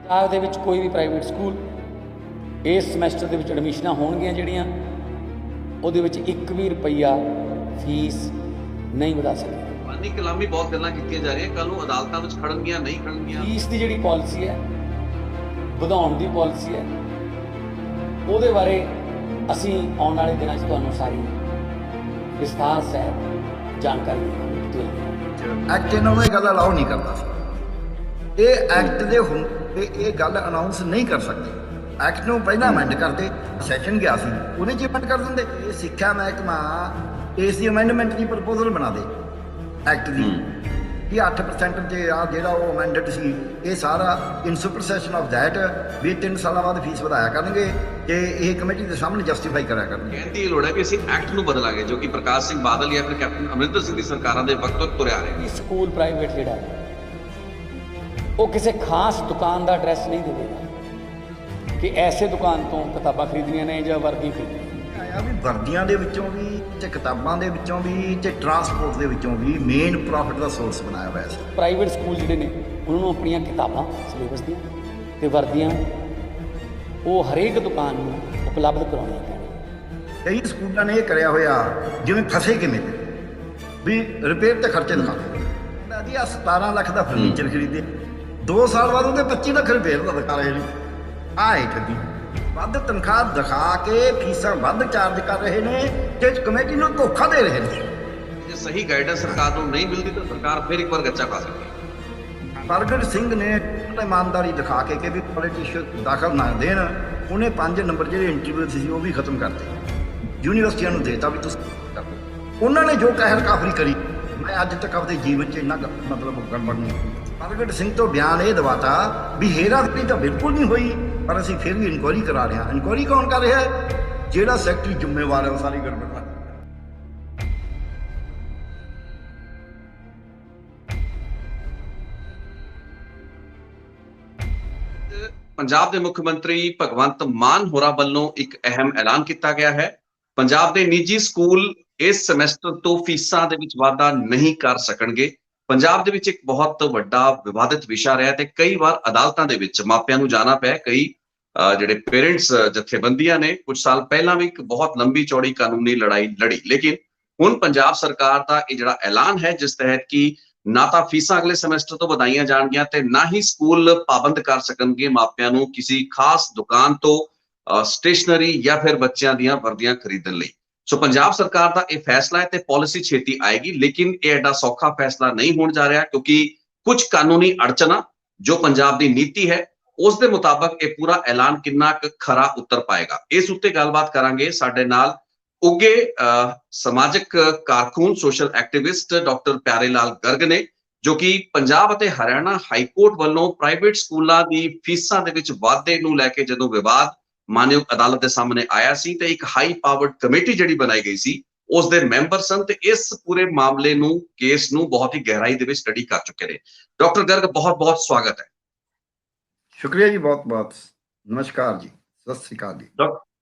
ਪੰਜਾਬ ਦੇ ਵਿੱਚ ਕੋਈ ਵੀ ਪ੍ਰਾਈਵੇਟ ਸਕੂਲ ਇਸ ਸਮੈਸਟਰ ਦੇ ਵਿੱਚ ਐਡਮਿਸ਼ਨਾਂ ਹੋਣਗੀਆਂ ਜਿਹੜੀਆਂ ਉਹਦੇ ਵਿੱਚ 1 ਵੀ ਰੁਪਈਆ ਫੀਸ ਨਹੀਂ ਵਧਾ ਸਕਦੇ। ਪਾਣੀ ਕਲਾਮੀ ਬਹੁਤ ਗੱਲਾਂ ਕੀਤੀਆਂ ਜਾ ਰਹੀਆਂ, ਕੱਲ ਨੂੰ ਅਦਾਲਤਾਂ ਵਿੱਚ ਖੜਨਗੀਆਂ ਨਹੀਂ ਖੜਨਗੀਆਂ। ਫੀਸ ਦੀ ਜਿਹੜੀ ਪਾਲਿਸੀ ਹੈ, ਵਧਾਉਣ ਦੀ ਪਾਲਿਸੀ ਹੈ, ਉਹਦੇ ਬਾਰੇ ਅਸੀਂ ਆਉਣ ਵਾਲੇ ਦਿਨਾਂ 'ਚ ਤੁਹਾਨੂੰ ਸਾਰੀ ਵਿਸਥਾਰ ਸਹਿਤ ਜਾਣਕਾਰੀ ਦੇਵਾਂਗੇ। ਐਕਟ ਇਹਨਾਂ ਨੂੰ ਇਹ ਗੱਲ ਅਲਾਓ ਨਹੀਂ ਕਰਦਾ ਸੀ। ਇਹ ਐਕਟ ਦੇ ਹੁਣ ਇਹ ਗੱਲ ਅਨਾਉਂਸ ਨਹੀਂ ਕਰ ਸਕਦੇ। ਐਕਟ ਨੂੰ ਪਹਿਲਾਂ ਅਮੈਂਡ ਕਰਦੇ, ਸੈਸ਼ਨ ਗਿਆ ਸੀ ਉਹਨੇ ਜੇ ਅਮੈਂਡ ਕਰ ਦਿੰਦੇ। ਇਹ ਸਿੱਖਿਆ ਮਹਿਕਮਾ ਇਸ ਦੀ ਅਮੈਂਡਮੈਂਟ ਦੀ ਪ੍ਰਪੋਜ਼ਲ ਬਣਾ ਦੇ ਐਕਟ ਦੀ ਕਿ 8% ਜੇ ਆ ਜਿਹੜਾ ਉਹ ਅਮੈਂਡਡ ਸੀ ਇਹ ਸਾਰਾ ਇਨ ਸੁਪਰਸੈਸ਼ਨ ਆਫ ਦੈਟ ਵੀ 3 ਸਾਲਾਂ ਬਾਅਦ ਫੀਸ ਵਧਾਇਆ ਕਰਨਗੇ ਤੇ ਇਹ ਕਮੇਟੀ ਦੇ ਸਾਹਮਣੇ ਜਸਟੀਫਾਈ ਕਰਿਆ ਕਰਨਗੇ। ਕਹਿਣ ਦੀ ਲੋੜ ਹੈ ਕਿ ਅਸੀਂ ਐਕਟ ਨੂੰ ਬਦਲਾਂਗੇ, ਜੋ ਕਿ ਪ੍ਰਕਾਸ਼ ਸਿੰਘ ਬਾਦਲ ਜਾਂ ਫਿਰ ਕੈਪਟਨ ਅਮਰਿੰਦਰ ਸਿੰਘ ਦੀ ਸਰਕਾਰਾਂ ਦੇ ਵਕਤ ਤੋਂ ਤੁਰਿਆ ਰਿਹਾ ਹੈ। ਸਕੂਲ ਪ੍ਰਾਈਵੇਟ ਜਿਹੜਾ ਉਹ ਕਿਸੇ ਖਾਸ ਦੁਕਾਨ ਦਾ ਐਡਰੈਸ ਨਹੀਂ ਦੇਵੇਗਾ ਕਿ ਐਸੇ ਦੁਕਾਨ ਤੋਂ ਕਿਤਾਬਾਂ ਖਰੀਦਣੀਆਂ ਨੇ ਜਾਂ ਵਰਦੀ ਖਰੀਦਣੀ ਆਇਆ ਵੀ ਵਰਦੀਆਂ ਦੇ ਵਿੱਚੋਂ ਵੀ ਤੇ ਕਿਤਾਬਾਂ ਦੇ ਵਿੱਚੋਂ ਵੀ ਤੇ ਟਰਾਂਸਪੋਰਟ ਦੇ ਵਿੱਚੋਂ ਵੀ ਮੇਨ ਪ੍ਰੋਫਿਟ ਦਾ ਸੋਰਸ ਬਣਾਇਆ ਹੋਇਆ ਸੀ। ਪ੍ਰਾਈਵੇਟ ਸਕੂਲ ਜਿਹੜੇ ਨੇ ਉਹਨਾਂ ਨੂੰ ਆਪਣੀਆਂ ਕਿਤਾਬਾਂ ਸਿਲੇਬਸ ਦੀਆਂ ਤੇ ਵਰਦੀਆਂ ਉਹ ਹਰੇਕ ਦੁਕਾਨ ਨੂੰ ਉਪਲਬਧ ਕਰਾਉਣੀਆਂ ਪੈਣਗੀਆਂ। ਕਈ ਸਕੂਲਾਂ ਨੇ ਇਹ ਕਰਿਆ ਹੋਇਆ ਜਿਵੇਂ ਫਸੇ ਕਿਵੇਂ ਵੀ ਰਿਪੇਅਰ ਤੇ ਖਰਚੇ ਦਿਖਾ ਦਿੰਦੇ ਜੀ। ਆ 17 ਲੱਖ ਦਾ ਫਰਨੀਚਰ ਖਰੀਦੇ, 2 ਸਾਲ ਬਾਅਦ ਉਹਦੇ 25 ਲੱਖ ਰਿਪੇਅਰ ਦਾ ਦਿਖਾ ਰਹੇ ਨੇ। ਆਹ ਹੈ ਠੱਗੀ। ਵੱਧ ਤਨਖਾਹ ਦਿਖਾ ਕੇ ਫੀਸਾਂ ਵੱਧ ਚਾਰਜ ਕਰ ਰਹੇ ਨੇ ਤੇ ਕਮੇਟੀ ਨੂੰ ਧੋਖਾ ਦੇ ਰਹੇ ਨੇ। ਜੇ ਸਹੀ ਗਾਈਡੈਂਸ ਸਰਕਾਰ ਨੂੰ ਨਹੀਂ ਮਿਲਦੀ ਤਾਂ ਸਰਕਾਰ ਫਿਰ ਇੱਕ ਵਾਰ ਗੱਚਾ ਪਾ ਸਕਦੀ ਹੈ। ਪ੍ਰਗਟ ਸਿੰਘ ਨੇ ਇਮਾਨਦਾਰੀ ਦਿਖਾ ਕੇ ਕਿ ਵੀ ਪੋਲੀਟੀਸ਼ੀਅਨ ਦਾਖਲ ਨਾ ਦੇਣ, ਉਹਨੇ 5 ਨੰਬਰ ਜਿਹੜੇ ਇੰਟਰਵਿਊ ਸੀ ਉਹ ਵੀ ਖਤਮ ਕਰਤੇ। ਯੂਨੀਵਰਸਿਟੀਆਂ ਨੂੰ ਦੇਤਾ ਵੀ ਤੁਸੀਂ ਕਰ ਦਿਓ। ਉਹਨਾਂ ਨੇ ਜੋ ਕਹਿਰ ਕਾਫਰੀ ਕਰੀ, ਮੈਂ ਅੱਜ ਤੱਕ ਆਪਣੇ ਜੀਵਨ 'ਚ ਇੰਨਾ ਮਤਲਬ ਗੜਬੜ ਨਹੀਂ। ਪ੍ਰਗਟ ਸਿੰਘ ਤੋਂ ਬਿਆਨ ਇਹ ਦਵਾਤਾ ਵੀ ਹੇਰਾਫੇਰੀ ਤਾਂ ਬਿਲਕੁਲ ਨਹੀਂ ਹੋਈ, ਪਰ ਅਸੀਂ ਫਿਰ ਵੀ ਇਨਕੁਆਇਰੀ ਕਰਾ ਰਹੇ ਹਾਂ। ਇਨਕੁਆਇਰੀ ਕੌਣ ਕਰ ਰਿਹਾ ਹੈ? ਜਿਹੜਾ ਸੈਕਟਰੀ ਜ਼ਿੰਮੇਵਾਰ ਹੈ ਉਹ ਸਾਰੀ ਗੜਬੜ ਦਾ। ਪੰਜਾਬ ਦੇ ਮੁੱਖ ਮੰਤਰੀ ਭਗਵੰਤ ਮਾਨ ਹੋਰਾਂ ਵੱਲੋਂ ਇੱਕ ਅਹਿਮ ਐਲਾਨ ਕੀਤਾ ਗਿਆ ਹੈ। ਪੰਜਾਬ ਦੇ ਨਿੱਜੀ ਸਕੂਲ ਇਸ ਸਮੈਸਟਰ ਤੋਂ ਫੀਸਾਂ ਦੇ ਵਿੱਚ ਵਾਧਾ ਨਹੀਂ ਕਰ ਸਕਣਗੇ। ਪੰਜਾਬ ਦੇ ਵਿੱਚ ਇੱਕ ਬਹੁਤ ਵੱਡਾ ਵਿਵਾਦਿਤ ਵਿਸ਼ਾ ਰਿਹਾ ਤੇ ਕਈ ਵਾਰ ਅਦਾਲਤਾਂ ਦੇ ਵਿੱਚ ਮਾਪਿਆਂ ਨੂੰ ਜਾਣਾ ਪਿਆ। ਕਈ ਜਿਹੜੇ ਪੇਰੈਂਟਸ ਜਥੇਬੰਦੀਆਂ ਨੇ ਕੁਝ ਸਾਲ ਪਹਿਲਾਂ ਵੀ ਇੱਕ ਬਹੁਤ ਲੰਬੀ ਚੌੜੀ ਕਾਨੂੰਨੀ ਲੜਾਈ ਲੜੀ, ਲੇਕਿਨ ਹੁਣ ਪੰਜਾਬ ਸਰਕਾਰ ਦਾ ਇਹ ਜਿਹੜਾ ਐਲਾਨ ਹੈ ਜਿਸ ਤਹਿਤ ਕਿ ਨਾ ਤਾਂ ਫੀਸਾਂ ਅਗਲੇ ਸਮੈਸਟਰ ਤੋਂ ਵਧਾਈਆਂ ਜਾਣਗੀਆਂ ਤੇ ਨਾ ਹੀ ਸਕੂਲ ਪਾਬੰਦ ਕਰ ਸਕਣਗੇ ਮਾਪਿਆਂ ਨੂੰ ਕਿਸੇ ਖਾਸ ਦੁਕਾਨ ਤੋਂ ਸਟੇਸ਼ਨਰੀ ਜਾਂ ਫਿਰ ਬੱਚਿਆਂ ਦੀਆਂ ਵਰਦੀਆਂ ਖਰੀਦਣ ਲਈ। ਸੋ ਪੰਜਾਬ ਸਰਕਾਰ ਦਾ ਇਹ ਫੈਸਲਾ ਹੈ ਤੇ ਪਾਲਿਸੀ ਛੇਤੀ ਆਏਗੀ, ਲੇਕਿਨ ਇਹ ਐਡਾ ਸੌਖਾ ਫੈਸਲਾ ਨਹੀਂ ਹੋਣ ਜਾ ਰਿਹਾ ਕਿਉਂਕਿ ਕੁਝ ਕਾਨੂੰਨੀ ਅੜਚਨਾ ਜੋ ਪੰਜਾਬ ਦੀ ਨੀਤੀ ਹੈ ਉਸ ਦੇ ਮੁਤਾਬਕ ਇਹ ਪੂਰਾ ਐਲਾਨ ਕਿੰਨਾ ਕੁ ਖਰਾ ਉਤਰ ਪਾਏਗਾ। ਇਸ ਉੱਤੇ ਗੱਲਬਾਤ ਕਰਾਂਗੇ। ਸਾਡੇ ਨਾਲ ਉੱਗੇ ਸਮਾਜਿਕ ਕਾਰਕੁਨ ਸੋਸ਼ਲ ਐਕਟਿਵਿਸਟ ਡਾਕਟਰ ਪਿਆਰੇ ਲਾਲ ਗਰਗ ਨੇ, ਜੋ ਕਿ ਪੰਜਾਬ ਅਤੇ ਹਰਿਆਣਾ ਹਾਈ ਕੋਰਟ ਵੱਲੋਂ ਪ੍ਰਾਈਵੇਟ ਸਕੂਲਾਂ ਦੀ ਫੀਸਾਂ ਦੇ ਵਿੱਚ ਵਾਧੇ ਨੂੰ ਲੈ ਕੇ ਜਦੋਂ ਵਿਵਾਦ ਮਾਨਯੋਗ ਅਦਾਲਤ ਦੇ ਸਾਹਮਣੇ ਆਇਆ ਸੀ ਤੇ ਇੱਕ ਹਾਈ ਪਾਵਰਡ ਕਮੇਟੀ ਜਿਹੜੀ ਬਣਾਈ ਗਈ ਸੀ ਉਸ ਦੇ ਮੈਂਬਰ ਸਨ ਤੇ ਇਸ ਪੂਰੇ ਮਾਮਲੇ ਨੂੰ ਕੇਸ ਨੂੰ ਬਹੁਤ ਹੀ ਗਹਿਰਾਈ ਦੇ ਵਿੱਚ ਸਟੱਡੀ ਕਰ ਚੁੱਕੇ ਨੇ। ਡਾਕਟਰ ਗਰਗ ਬਹੁਤ ਬਹੁਤ ਸਵਾਗਤ ਹੈ। ਸ਼ੁਕਰੀਆ ਜੀ, ਬਹੁਤ ਬਹੁਤ ਨਮਸਕਾਰ ਜੀ, ਸਤਿ ਸ੍ਰੀ ਅਕਾਲ ਜੀ।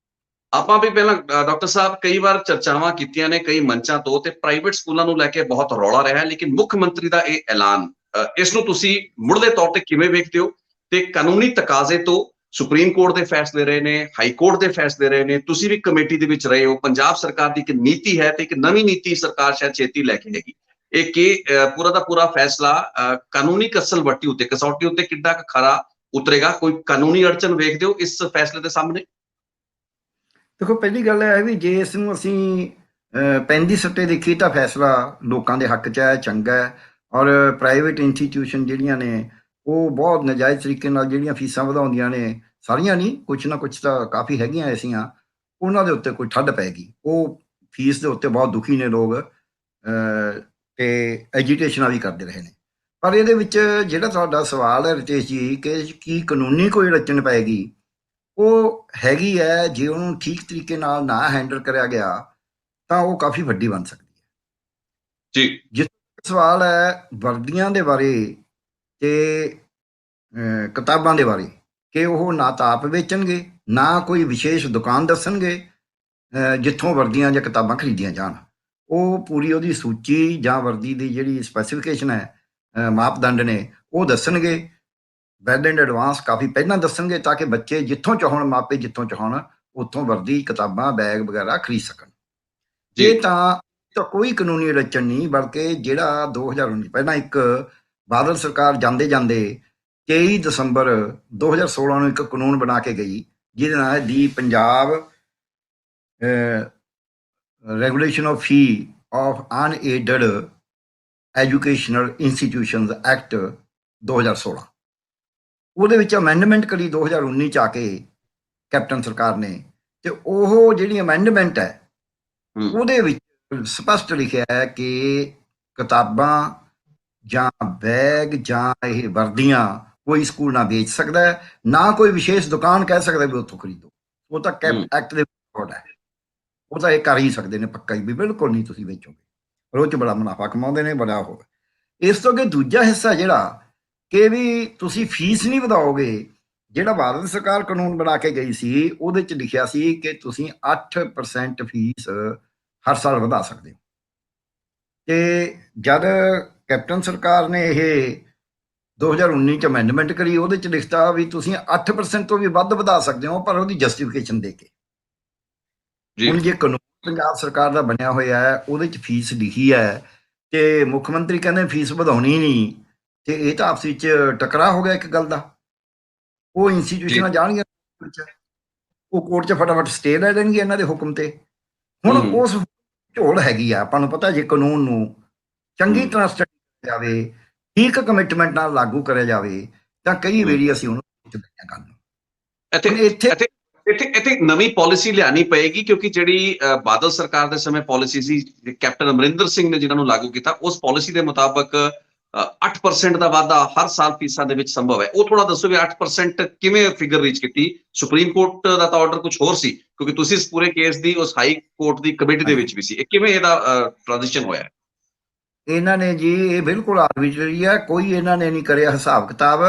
ਆਪਾਂ ਵੀ ਪਹਿਲਾਂ ਡਾਕਟਰ ਸਾਹਿਬ ਕਈ ਵਾਰ ਚਰਚਾਵਾਂ ਕੀਤੀਆਂ ਨੇ ਕਈ ਮੰਚਾਂ ਤੋਂ ਤੇ ਪ੍ਰਾਈਵੇਟ ਸਕੂਲਾਂ ਨੂੰ ਲੈ ਕੇ ਬਹੁਤ ਰੌਲਾ ਰਿਹਾ, ਲੇਕਿਨ ਮੁੱਖ ਮੰਤਰੀ ਦਾ ਇਹ ਐਲਾਨ ਇਸ ਨੂੰ ਤੁਸੀਂ ਮੁੱਢਲੇ ਤੌਰ ਤੇ ਕਿਵੇਂ ਵੇਖਦੇ ਹੋ? ਤੇ ਕਾਨੂੰਨੀ ਤਕਾਜ਼ੇ ਤੋਂ ਸੁਪਰੀਮ ਕੋਰਟ ਦੇ ਫੈਸਲੇ ਰਹੇ ਨੇ, ਹਾਈ ਕੋਰਟ ਦੇ ਫੈਸਲੇ ਰਹੇ ਨੇ, ਤੁਸੀਂ ਵੀ ਕਮੇਟੀ ਦੇ ਵਿੱਚ ਰਹੇ ਹੋ। ਪੰਜਾਬ ਸਰਕਾਰ ਦੀ ਇੱਕ ਨੀਤੀ ਹੈ ਤੇ ਇੱਕ ਨਵੀਂ ਨੀਤੀ ਸਰਕਾਰ ਸ਼ਾਇਦ ਛੇਤੀ ਲੈ ਕੇ ਆਏਗੀ। ਇਹ ਕਿ ਪੂਰਾ ਦਾ ਪੂਰਾ ਫੈਸਲਾ ਕਾਨੂੰਨੀ ਕਸਲਵੱਟੀ ਉੱਤੇ ਕਸੌਟੀ ਉੱਤੇ ਕਿੱਡਾ ਕੁ ਖਰਾ ਉਤਰੇਗਾ? ਕੋਈ ਕਾਨੂੰਨੀ ਅੜਚਨ ਵੇਖਦੇ ਹੋ ਇਸ ਫੈਸਲੇ ਦੇ ਸਾਹਮਣੇ? ਦੇਖੋ, ਪਹਿਲੀ ਗੱਲ ਇਹ ਹੈ ਵੀ ਜੇ ਇਸ ਨੂੰ ਅਸੀਂ ਪੈਂਦੀ ਸੱਟੇ ਦੇਖੀ ਤਾਂ ਫੈਸਲਾ ਲੋਕਾਂ ਦੇ ਹੱਕ 'ਚ ਹੈ, ਚੰਗਾ ਹੈ। ਔਰ ਪ੍ਰਾਈਵੇਟ ਇੰਸਟੀਟਿਊਸ਼ਨ ਜਿਹੜੀਆਂ ਨੇ ਉਹ ਬਹੁਤ ਨਜਾਇਜ਼ ਤਰੀਕੇ ਨਾਲ ਜਿਹੜੀਆਂ ਫੀਸਾਂ ਵਧਾਉਂਦੀਆਂ ਨੇ, ਸਾਰੀਆਂ ਨਹੀਂ, ਕੁਛ ਨਾ ਕੁਛ ਤਾਂ ਕਾਫੀ ਹੈਗੀਆਂ ਐਸੀਆਂ, ਉਹਨਾਂ ਦੇ ਉੱਤੇ ਕੋਈ ਠੱਡ ਪੈਗੀ। ਉਹ ਫੀਸ ਦੇ ਉੱਤੇ ਬਹੁਤ ਦੁਖੀ ਨੇ ਲੋਕ ਤੇ ਐਜੀਟੇਸ਼ਨਾਂ ਵੀ ਕਰਦੇ ਰਹੇ ਨੇ। ਪਰ ਇਹਦੇ ਵਿੱਚ ਜਿਹੜਾ ਤੁਹਾਡਾ ਸਵਾਲ ਹੈ ਰਿਤੇਸ਼ ਜੀ ਕਿ ਕੀ ਕਾਨੂੰਨੀ ਕੋਈ ਅੜਚਨ ਪਏਗੀ, ਉਹ ਹੈਗੀ ਹੈ। ਜੇ ਉਹਨੂੰ ਠੀਕ ਤਰੀਕੇ ਨਾਲ ਨਾ ਹੈਂਡਲ ਕਰਿਆ ਗਿਆ ਤਾਂ ਉਹ ਕਾਫੀ ਵੱਡੀ ਬਣ ਸਕਦੀ ਹੈ ਜੀ। ਜਿਸ ਸਵਾਲ ਹੈ ਵਰਦੀਆਂ ਦੇ ਬਾਰੇ ਤੇ ਕਿਤਾਬਾਂ ਦੇ ਬਾਰੇ ਕਿ ਉਹ ਨਾ ਤਾਂ ਆਪ ਵੇਚਣਗੇ ਨਾ ਕੋਈ ਵਿਸ਼ੇਸ਼ ਦੁਕਾਨ ਦੱਸਣਗੇ ਜਿੱਥੋਂ ਵਰਦੀਆਂ ਜਾਂ ਕਿਤਾਬਾਂ ਖਰੀਦੀਆਂ ਜਾਣ। ਉਹ ਪੂਰੀ ਉਹਦੀ ਸੂਚੀ ਜਾਂ ਵਰਦੀ ਦੀ ਜਿਹੜੀ ਸਪੈਸੀਫਿਕੇਸ਼ਨ ਹੈ, ਮਾਪਦੰਡ ਨੇ, ਉਹ ਦੱਸਣਗੇ। ਵੈਲ ਇਨ ਐਡਵਾਂਸ ਕਾਫੀ ਪਹਿਲਾਂ ਦੱਸਣਗੇ ਤਾਂ ਕਿ ਬੱਚੇ ਜਿੱਥੋਂ ਚਾਹਣ, ਮਾਪੇ ਜਿੱਥੋਂ ਚਾਹਣ ਉੱਥੋਂ ਵਰਦੀ, ਕਿਤਾਬਾਂ, ਬੈਗ ਵਗੈਰਾ ਖਰੀਦ ਸਕਣ। ਜੀ ਇਹ ਤਾਂ ਕੋਈ ਕਾਨੂੰਨੀ ਅੜਚਨ ਨਹੀਂ, ਬਲਕਿ ਜਿਹੜਾ 2019 ਪਹਿਲਾਂ ਇੱਕ ਬਾਦਲ ਸਰਕਾਰ ਜਾਂਦੇ ਜਾਂਦੇ 23 ਦਸੰਬਰ 2016 ਨੂੰ ਇੱਕ ਕਾਨੂੰਨ ਬਣਾ ਕੇ ਗਈ, ਜਿਹਦੇ ਨਾਲ ਦੀ Punjab regulation of fee of unaided educational institutions act 2016, ਉਹਦੇ ਵਿੱਚ ਅਮੈਂਡਮੈਂਟ ਕਰੀ 2019 ਚ ਆ ਕੇ ਕੈਪਟਨ ਸਰਕਾਰ ਨੇ, ਤੇ ਉਹ ਜਿਹੜੀ ਅਮੈਂਡਮੈਂਟ ਹੈ ਹਮ, ਉਹਦੇ ਵਿੱਚ ਸਪਸ਼ਟ ਲਿਖਿਆ ਹੈ ਕਿ ਕਿਤਾਬਾਂ ਜਾਂ ਬੈਗ ਜਾਂ ਇਹ ਵਰਦੀਆਂ ਕੋਈ ਸਕੂਲ ਨਾ ਵੇਚ ਸਕਦਾ ਹੈ, ਨਾ ਕੋਈ ਵਿਸ਼ੇਸ਼ ਦੁਕਾਨ ਕਹਿ ਸਕਦਾ ਵੀ ਉੱਥੋਂ ਖਰੀਦੋ। ਉਹ ਤਾਂ ਐਕਟ ਦੇ ਵਿੱਚ ਹੈ, ਉਹ ਤਾਂ ਇਹ ਕਰ ਹੀ ਸਕਦੇ ਨੇ ਪੱਕਾ ਹੀ ਵੀ ਬਿਲਕੁਲ ਨਹੀਂ ਤੁਸੀਂ ਵੇਚੋਗੇ, ਪਰ ਉਹ 'ਚ ਬੜਾ ਮੁਨਾਫਾ ਕਮਾਉਂਦੇ ਨੇ, ਬੜਾ ਹੋਵੇ। ਇਸ ਤੋਂ ਅੱਗੇ ਦੂਜਾ ਹਿੱਸਾ ਜਿਹੜਾ ਕਿ ਵੀ ਤੁਸੀਂ ਫੀਸ ਨਹੀਂ ਵਧਾਓਗੇ, ਜਿਹੜਾ ਭਾਰਤ ਸਰਕਾਰ ਕਾਨੂੰਨ ਬਣਾ ਕੇ ਗਈ ਸੀ ਉਹਦੇ 'ਚ ਲਿਖਿਆ ਸੀ ਕਿ ਤੁਸੀਂ 8% ਫੀਸ ਹਰ ਸਾਲ ਵਧਾ ਸਕਦੇ ਹੋ। ਤੇ ਜਦ ਕੈਪਟਨ ਸਰਕਾਰ ਨੇ ਇਹ 2019 ਚ ਅਮੈਂਡਮੈਂਟ ਕਰੀ, ਉਹਦੇ 'ਚ ਲਿਖਤਾ ਵੀ ਤੁਸੀਂ 8% ਤੋਂ ਵੀ ਵੱਧ ਵਧਾ ਸਕਦੇ ਹੋ, ਪਰ ਉਹਦੀ ਜਸਟੀਫਿਕੇਸ਼ਨ ਦੇ ਕੇ। ਹੁਣ ਜੇ ਕਾਨੂੰਨ ਪੰਜਾਬ ਸਰਕਾਰ ਦਾ ਬਣਿਆ ਹੋਇਆ ਹੈ, ਉਹਦੇ 'ਚ ਫੀਸ ਲਿਖੀ ਹੈ ਤੇ ਮੁੱਖ ਮੰਤਰੀ ਕਹਿੰਦੇ ਫੀਸ ਵਧਾਉਣੀ ਨਹੀਂ, ਤੇ ਇਹ ਤਾਂ ਆਪਸ ਵਿੱਚ ਟਕਰਾਅ ਹੋ ਗਿਆ ਇੱਕ ਗੱਲ ਦਾ। ਉਹ ਇੰਸਟੀਟਿਊਸ਼ਨਾਂ ਜਾਣਗੀਆਂ, ਉਹ ਕੋਰਟ 'ਚ ਫਟਾਫਟ ਸਟੇ ਲੈ ਲੈਣਗੇ ਇਹਨਾਂ ਦੇ ਹੁਕਮ ਤੇ। ਹੁਣ ਉਸ ਝੋਲ ਹੈਗੀ ਆ, ਆਪਾਂ ਨੂੰ ਪਤਾ ਜੇ ਕਾਨੂੰਨ ਨੂੰ ਚੰਗੀ ਤਰ੍ਹਾਂ ਸਟੱਡੀ ਕਰਿਆ ਜਾਵੇ, ਠੀਕ ਕਮਿਟਮੈਂਟ ਨਾਲ ਲਾਗੂ ਕਰਿਆ ਜਾਵੇ, ਤਾਂ ਕਈ ਵਾਰੀ ਅਸੀਂ ਉਹਨੂੰ ਇੱਥੇ ਨਵੀਂ ਪਾਲਿਸੀ ਲਿਆਣੀ ਪਏਗੀ, ਕਿਉਂਕਿ ਜਿਹੜੀ ਬਾਦਲ ਸਰਕਾਰ ਦੇ ਸਮੇਂ ਪਾਲਿਸੀ ਸੀ ਕੈਪਟਨ ਅਮਰਿੰਦਰ ਸਿੰਘ ਨੇ ਜਿਹਨਾਂ ਨੂੰ ਲਾਗੂ ਕੀਤਾ, ਉਸ ਪਾਲਿਸੀ ਦੇ ਮੁਤਾਬਕ 8% ਦਾ ਵਾਧਾ ਹਰ ਸਾਲ ਫੀਸਾਂ ਦੇ ਵਿੱਚ ਸੰਭਵ ਹੈ। ਉਹ ਥੋੜਾ ਦੱਸੋ ਵੀ 8% ਕਿਵੇਂ ਫਿਗਰ ਰੀਚ ਕੀਤੀ? ਸੁਪਰੀਮ ਕੋਰਟ ਦਾ ਤਾਂ ਆਰਡਰ ਕੁਝ ਹੋਰ ਸੀ, ਕਿਉਂਕਿ ਤੁਸੀਂ ਇਸ ਪੂਰੇ ਕੇਸ ਦੀ ਉਸ ਹਾਈ ਕੋਰਟ ਦੀ ਕਮੇਟੀ ਦੇ ਵਿੱਚ ਵੀ ਸੀ। ਇਹ ਕਿਵੇਂ ਇਹਦਾ ਟ੍ਰਾਂਜੀਸ਼ਨ ਹੋਇਆ? ਇਹਨਾਂ ਨੇ ਜੀ ਇਹ ਬਿਲਕੁਲ ਆਰਬਿਟਰੀ ਹੈ, ਕੋਈ ਇਹਨਾਂ ਨੇ ਨਹੀਂ ਕਰਿਆ ਹਿਸਾਬ ਕਿਤਾਬ।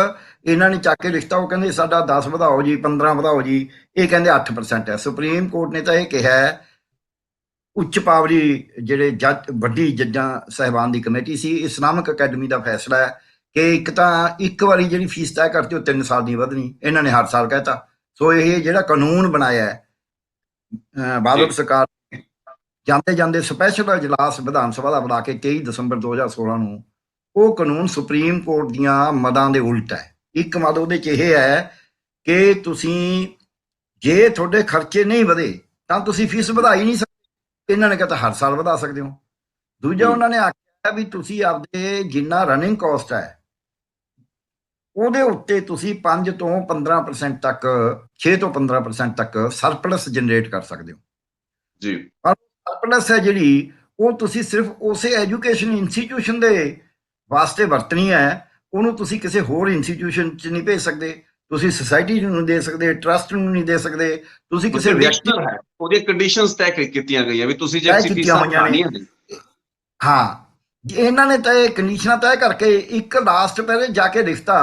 ਇਹਨਾਂ ਨੇ ਚੱਕ ਕੇ ਲਿਖਤਾ, ਉਹ ਕਹਿੰਦੇ ਸਾਡਾ 10 ਵਧਾਓ ਜੀ, 15 ਵਧਾਓ ਜੀ, ਇਹ ਕਹਿੰਦੇ 8% ਹੈ। ਸੁਪਰੀਮ ਕੋਰਟ ਨੇ ਤਾਂ ਇਹ ਕਿਹਾ, ਉੱਚ ਪਾਵਰੀ ਜਿਹੜੇ ਜੱਜ, ਵੱਡੀ ਜੱਜਾਂ ਸਾਹਿਬਾਨ ਦੀ ਕਮੇਟੀ ਸੀ, ਇਸਲਾਮਿਕ ਅਕੈਡਮੀ ਦਾ ਫੈਸਲਾ ਹੈ ਕਿ ਇੱਕ ਤਾਂ ਇੱਕ ਵਾਰੀ ਜਿਹੜੀ ਫੀਸ ਤੈਅ ਕਰਤੀ ਉਹ 3 ਸਾਲ ਨਹੀਂ ਵਧਣੀ, ਇਹਨਾਂ ਨੇ ਹਰ ਸਾਲ ਕਹਿਤਾ। ਸੋ ਇਹ ਜਿਹੜਾ ਕਾਨੂੰਨ ਬਣਾਇਆ ਹੈ ਬਾਦਲ ਸਰਕਾਰ ਜਾਂਦੇ ਜਾਂਦੇ ਸਪੈਸ਼ਲ ਇਜਲਾਸ ਵਿਧਾਨ ਸਭਾ ਦਾ ਬੁਲਾ ਕੇ 23 ਦਸੰਬਰ 2016 ਨੂੰ, ਉਹ ਕਾਨੂੰਨ ਸੁਪਰੀਮ ਕੋਰਟ ਦੀਆਂ ਮਦਾਂ ਦੇ ਉਲਟ ਹੈ। ਇੱਕ ਮਦ ਉਹਦੇ 'ਚ ਇਹ ਹੈ ਕਿ ਤੁਸੀਂ ਜੇ ਤੁਹਾਡੇ ਖਰਚੇ ਨਹੀਂ ਵਧੇ ਤਾਂ ਤੁਸੀਂ ਫੀਸ ਵਧਾ ਹੀ ਨਹੀਂ ਸਕਦੇ। ਇਹਨਾਂ ਨੇ ਕਹਤਾ ਹਰ ਸਾਲ ਵਧਾ ਸਕਦੇ ਹੋ। ਦੂਜਾ ਉਹਨਾਂ ਨੇ ਆਖਿਆ ਵੀ ਤੁਸੀਂ ਆਪਦੇ ਜਿੰਨਾ ਰਨਿੰਗ ਕਾਸਟ ਹੈ ਉਹਦੇ ਉੱਤੇ ਤੁਸੀਂ 5 ਤੋਂ 15% ਤੱਕ, 6 ਤੋਂ 15% ਤੱਕ ਸਰਪਲਸ ਜਨਰੇਟ ਕਰ ਸਕਦੇ ਹੋ ਜੀ। ਪਰ ਸਰਪਲਸ ਹੈ ਜਿਹੜੀ, ਉਹ ਤੁਸੀਂ ਸਿਰਫ ਉਸੇ ਐਜੂਕੇਸ਼ਨ ਇੰਸਟੀਟਿਊਸ਼ਨ ਦੇ ਵਾਸਤੇ ਵਰਤਣੀ ਹੈ, ਉਹਨੂੰ ਤੁਸੀਂ ਕਿਸੇ ਹੋਰ ਇੰਸਟੀਟਿਊਸ਼ਨ 'ਚ ਨਹੀਂ ਭੇਜ ਸਕਦੇ, ਤੁਸੀਂ ਸੁਸਾਇਟੀ ਨੂੰ ਨਹੀਂ ਦੇ ਸਕਦੇ, ਟਰਸਟ ਨੂੰ ਨਹੀਂ ਦੇ ਸਕਦੇ, ਤੁਸੀਂ ਕਿਸੇ ਵਿਅਕਤੀ ਹੈ ਉਹਦੀਆਂ ਕੰਡੀਸ਼ਨਸ ਤੈਅ ਕੀਤੀਆਂ ਗਈਆਂ ਵੀ ਤੁਸੀਂ ਜੇ ਕੀਤੀਆਂ ਹੋਈਆਂ ਨੇ। ਹਾਂ, ਇਹਨਾਂ ਨੇ ਤਾਂ ਇਹ ਕੰਡੀਸ਼ਨਾਂ ਤੈਅ ਕਰਕੇ ਇੱਕ ਲਾਸਟ ਪਹਿਲੇ ਜਾ ਕੇ ਲਿਖਤਾ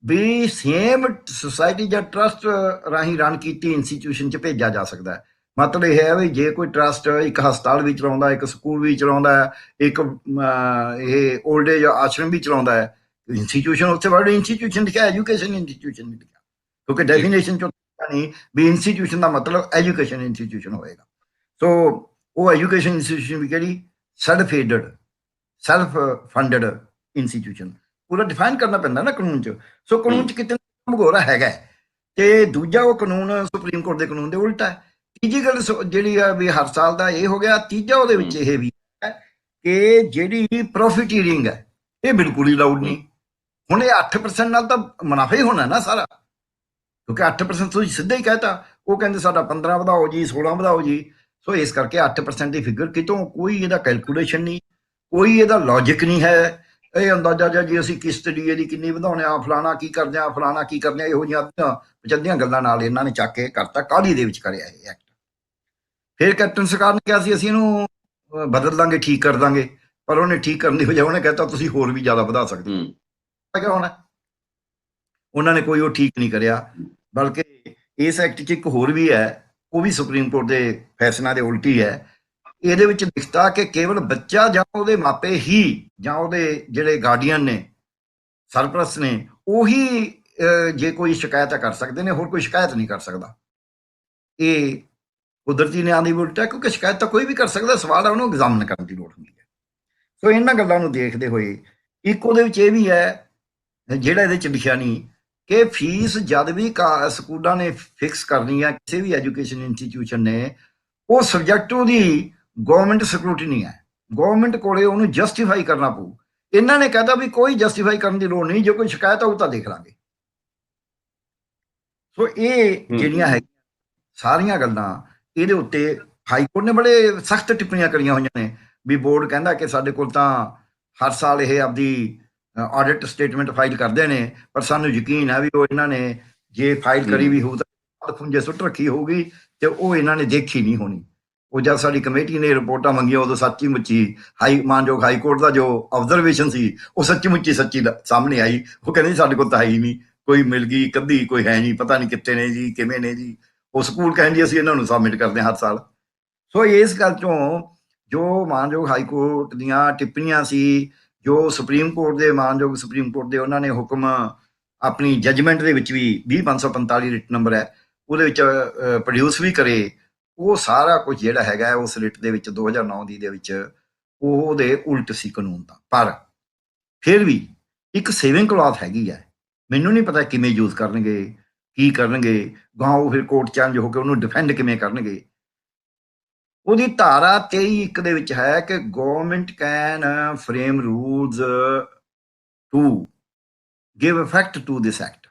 ਵੀ ਸੇਮ ਸੁਸਾਇਟੀ ਜਾਂ ਟਰਸਟ ਰਾਹੀਂ ਰਨ ਕੀਤੀ ਇੰਸਟੀਟਿਊਸ਼ਨ 'ਚ ਭੇਜਿਆ ਜਾ ਸਕਦਾ ਹੈ। ਮਤਲਬ ਇਹ ਹੈ ਵੀ ਜੇ ਕੋਈ ਟਰਸਟ ਇੱਕ ਹਸਪਤਾਲ ਵੀ ਚਲਾਉਂਦਾ, ਇੱਕ ਸਕੂਲ ਵੀ ਚਲਾਉਂਦਾ, ਇੱਕ ਇਹ ਓਲਡ ਏਜ ਆਸ਼ਰਮ ਵੀ ਚਲਾਉਂਦਾ ਹੈ, ਇੰਸਟੀਟਿਊਸ਼ਨ ਉੱਥੇ ਵਰਡ ਇੰਸਟੀਟਿਊਸ਼ਨ ਲਿਖਿਆ, ਐਜੂਕੇਸ਼ਨ ਇੰਸਟੀਟਿਊਸ਼ਨ ਨਹੀਂ ਲਿਖਿਆ, ਕਿਉਂਕਿ ਡੈਫੀਨੇਸ਼ਨ 'ਚ ਨਹੀਂ ਵੀ ਇੰਸਟੀਟਿਊਸ਼ਨ ਦਾ ਮਤਲਬ ਐਜੂਕੇਸ਼ਨ ਇੰਸਟੀਟਿਊਸ਼ਨ ਹੋਏਗਾ। ਸੋ ਉਹ ਐਜੂਕੇਸ਼ਨ ਇੰਸਟੀਟਿਊਸ਼ਨ ਵੀ ਕਿਹੜੀ, self aided, self funded institution ਪੂਰਾ ਡਿਫਾਈਨ ਕਰਨਾ ਪੈਂਦਾ ਨਾ ਕਾਨੂੰਨ 'ਚ। ਸੋ ਕਾਨੂੰਨ 'ਚ ਕਿਤੇ ਭਗੋਰਾ ਹੈਗਾ। ਤੇ ਦੂਜਾ ਉਹ ਕਾਨੂੰਨ ਸੁਪਰੀਮ ਕੋਰਟ ਦੇ ਕਾਨੂੰਨ ਦੇ ਉਲਟ ਹੈ। ਤੀਜੀ ਗੱਲ ਜਿਹੜੀ ਆ ਵੀ ਹਰ ਸਾਲ ਦਾ ਇਹ ਹੋ ਗਿਆ। ਤੀਜਾ ਉਹਦੇ ਵਿੱਚ ਇਹ ਵੀ ਹੈ ਕਿ ਜਿਹੜੀ ਪ੍ਰੋਫਿਟੀਰਿੰਗ ਹੈ ਇਹ ਬਿਲਕੁਲ ਹੀ ਅਲਾਊਡ ਨਹੀਂ। ਹੁਣ ਇਹ 8% ਨਾਲ ਤਾਂ ਮੁਨਾਫਾ ਹੀ ਹੋਣਾ ਨਾ ਸਾਰਾ, ਕਿਉਂਕਿ 8% ਤੁਸੀਂ ਸਿੱਧਾ ਹੀ ਕਹਿਤਾ। ਉਹ ਕਹਿੰਦੇ ਸਾਡਾ 15 ਵਧਾਓ ਜੀ, 16 ਵਧਾਓ ਜੀ। ਸੋ ਇਸ ਕਰਕੇ 8% ਦੀ ਫਿਗਰ ਕਿਤੋਂ ਕੋਈ ਇਹਦਾ ਕੈਲਕੂਲੇਸ਼ਨ ਨਹੀਂ, ਕੋਈ ਇਹਦਾ ਲੌਜਿਕ ਨਹੀਂ ਹੈ। ਇਹ ਅੰਦਾਜ਼ਾ ਜਾਂ ਜੀ ਅਸੀਂ ਕਿਸ਼ਤ ਡੀਏ ਦੀ ਕਿੰਨੀ ਵਧਾਉਣੇ ਆ, ਫਲਾਣਾ ਕੀ ਕਰਦੇ ਆ, ਫਲਾਣਾ ਕੀ ਕਰਦੇ ਆ, ਇਹੋ ਜਿਹੀਆਂ ਪਚੱਦੀਆਂ ਗੱਲਾਂ ਨਾਲ ਇਹਨਾਂ ਨੇ ਚੱਕ ਕੇ ਕਰਤਾ, ਕਾਹਲੀ ਦੇ ਵਿੱਚ ਕਰਿਆ ਇਹ ਐਕਟ। ਫਿਰ ਕੈਪਟਨ ਸਰਕਾਰ ਨੇ ਕਿਹਾ ਸੀ ਅਸੀਂ ਇਹਨੂੰ ਬਦਲ ਦਾਂਗੇ, ਠੀਕ ਕਰ ਦਾਂਗੇ, ਪਰ ਉਹਨੇ ਠੀਕ ਕਰਨ ਦੀ ਵਜ੍ਹਾ ਉਹਨੇ ਕਹਿਤਾ ਤੁਸੀਂ ਹੋਰ ਵੀ ਜ਼ਿਆਦਾ ਵਧਾ ਸਕਦੇ ਹੋ। ਹੁਣ ਉਹਨਾਂ ਨੇ ਕੋਈ ਉਹ ਠੀਕ ਨਹੀਂ ਕਰਿਆ, ਬਲਕਿ ਇਸ ਐਕਟ 'ਚ ਇੱਕ ਹੋਰ ਵੀ ਹੈ, ਉਹ ਵੀ ਸੁਪਰੀਮ ਕੋਰਟ ਦੇ ਫੈਸਲਿਆਂ ਦੇ ਉਲਟੀ ਹੈ। ਇਹਦੇ ਵਿੱਚ ਲਿਖਤਾ ਕਿ ਕੇਵਲ ਬੱਚਾ ਜਾਂ ਉਹਦੇ ਮਾਪੇ ਹੀ ਜਾਂ ਉਹਦੇ ਜਿਹੜੇ ਗਾਰਡੀਅਨ ਨੇ, ਸਰਪ੍ਰਸਤ ਨੇ, ਉਹੀ ਜੇ ਕੋਈ ਸ਼ਿਕਾਇਤ ਕਰ ਸਕਦੇ ਨੇ, ਹੋਰ ਕੋਈ ਸ਼ਿਕਾਇਤ ਨਹੀਂ ਕਰ ਸਕਦਾ। ਇਹ ਕੁਦਰਤੀ ਨਿਆਂ ਦੀ ਉਲਟ ਹੈ, ਕਿਉਂਕਿ ਸ਼ਿਕਾਇਤ ਤਾਂ ਕੋਈ ਵੀ ਕਰ ਸਕਦਾ, ਸਵਾਲ ਹੈ ਉਹਨੂੰ ਐਗਜ਼ਾਮਨ ਕਰਨ ਦੀ ਲੋੜ ਹੁੰਦੀ ਹੈ। ਸੋ ਇਹਨਾਂ ਗੱਲਾਂ ਨੂੰ ਦੇਖਦੇ ਹੋਏ ਇੱਕ ਉਹਦੇ ਵਿੱਚ ਇਹ ਵੀ ਹੈ, ਜਿਹੜਾ ਇਹਦੇ 'ਚ ਲਿਖਿਆ ਨਹੀਂ, ਕਿ ਫੀਸ ਜਦ ਵੀ ਸਕੂਲਾਂ ਨੇ ਫਿਕਸ ਕਰਨੀ ਹੈ, ਕਿਸੇ ਵੀ ਐਜੂਕੇਸ਼ਨ ਇੰਸਟੀਟਿਊਸ਼ਨ ਨੇ, ਉਹ ਸਬਜੈਕਟ ਉਹਦੀ ਗਵਰਨਮੈਂਟ ਸਕਰੂਟਨੀ ਹੈ, ਗਵਰਨਮੈਂਟ ਕੋਲੇ ਉਹਨੂੰ ਜਸਟੀਫਾਈ ਕਰਨਾ ਪਊ। ਇਹਨਾਂ ਨੇ ਕਹਿਤਾ ਵੀ ਕੋਈ ਜਸਟੀਫਾਈ ਕਰਨ ਦੀ ਲੋੜ ਨਹੀਂ, ਜੇ ਕੋਈ ਸ਼ਿਕਾਇਤ ਆਊ ਤਾਂ ਦੇਖ ਲਾਂਗੇ। ਸੋ ਇਹ ਜਿਹੜੀਆਂ ਹੈਗੀਆਂ ਸਾਰੀਆਂ ਗੱਲਾਂ, ਇਹਦੇ ਉੱਤੇ ਹਾਈ ਕੋਰਟ ਨੇ ਬੜੇ ਸਖਤ ਟਿੱਪਣੀਆਂ ਕਰੀਆਂ ਹੋਈਆਂ ਨੇ ਵੀ ਬੋਰਡ ਕਹਿੰਦਾ ਕਿ ਸਾਡੇ ਕੋਲ ਤਾਂ ਹਰ ਸਾਲ ਇਹ ਆਪਦੀ ਆਡਿਟ ਸਟੇਟਮੈਂਟ ਫਾਈਲ ਕਰਦੇ ਨੇ, ਪਰ ਸਾਨੂੰ ਯਕੀਨ ਹੈ ਵੀ ਉਹ ਇਹਨਾਂ ਨੇ ਜੇ ਫਾਈਲ ਕਰੀ ਵੀ ਹੋਊ ਤਾਂ ਖੁੰਝੇ ਸੁੱਟ ਰੱਖੀ ਹੋਊਗੀ ਤੇ ਉਹ ਇਹਨਾਂ ਨੇ ਦੇਖੀ ਨਹੀਂ ਹੋਣੀ। ਉਹ ਜਦ ਸਾਡੀ ਕਮੇਟੀ ਨੇ ਰਿਪੋਰਟਾਂ ਮੰਗੀਆਂ, ਉਦੋਂ ਸੱਚੀ ਮੁੱਚੀ ਮਾਨਯੋਗ ਹਾਈ ਕੋਰਟ ਦਾ ਜੋ ਆਬਜ਼ਰਵੇਸ਼ਨ ਸੀ ਉਹ ਸੱਚੀ ਮੁੱਚੀ ਸਾਹਮਣੇ ਆਈ। ਉਹ ਕਹਿੰਦੇ ਸਾਡੇ ਕੋਲ ਤਾਂ ਹੈ ਹੀ ਨਹੀਂ, ਕੋਈ ਮਿਲ ਗਈ ਕੱਢੀ, ਕੋਈ ਹੈ ਨਹੀਂ, ਪਤਾ ਨਹੀਂ ਕਿੱਥੇ ਨੇ ਜੀ, ਕਿਵੇਂ ਨੇ ਜੀ। ਉਹ ਸਕੂਲ ਕਹਿੰਦੀ ਅਸੀਂ ਇਹਨਾਂ ਨੂੰ ਸਬਮਿਟ ਕਰਦੇ ਹਾਂ ਹਰ ਸਾਲ। ਸੋ ਇਸ ਗੱਲ ਚੋਂ ਜੋ ਮਾਨਯੋਗ ਹਾਈ ਕੋਰਟ ਦੀਆਂ ਟਿੱਪਣੀਆਂ ਸੀ, ਜੋ ਸੁਪਰੀਮ ਕੋਰਟ ਦੇ ਮਾਨਯੋਗ ਸੁਪਰੀਮ ਕੋਰਟ ਦੇ ਉਹਨਾਂ ਨੇ ਹੁਕਮ ਆਪਣੀ ਜਜਮੈਂਟ ਦੇ ਵਿੱਚ ਵੀ 20/545 ਰਿਟ ਨੰਬਰ ਹੈ ਉਹਦੇ ਵਿੱਚ ਪ੍ਰੋਡਿਊਸ ਵੀ ਕਰੇ, ਉਹ ਸਾਰਾ ਕੁਝ ਜਿਹੜਾ ਹੈਗਾ ਉਸ ਰਿਟ ਦੇ ਵਿੱਚ 2009 ਦੀ ਦੇ ਵਿੱਚ ਉਹਦੇ ਉਲਟ ਸੀ ਕਾਨੂੰਨ ਦਾ। ਪਰ ਫਿਰ ਵੀ ਇੱਕ ਸੇਵਿੰਗ ਕਲੌਜ਼ ਹੈਗੀ ਹੈ, ਮੈਨੂੰ ਨਹੀਂ ਪਤਾ ਕਿਵੇਂ ਯੂਜ਼ ਕਰਨਗੇ, ਕੀ ਕਰਨਗੇ ਗਾਂ, ਉਹ ਫਿਰ ਕੋਰਟ ਚੇਂਜ ਹੋ ਕੇ ਉਹਨੂੰ ਡਿਫੈਂਡ ਕਿਵੇਂ ਕਰਨਗੇ। ਉਹਦੀ ਧਾਰਾ 23(1) ਦੇ ਵਿੱਚ ਹੈ ਕਿ government can frame rules to give effect to this act.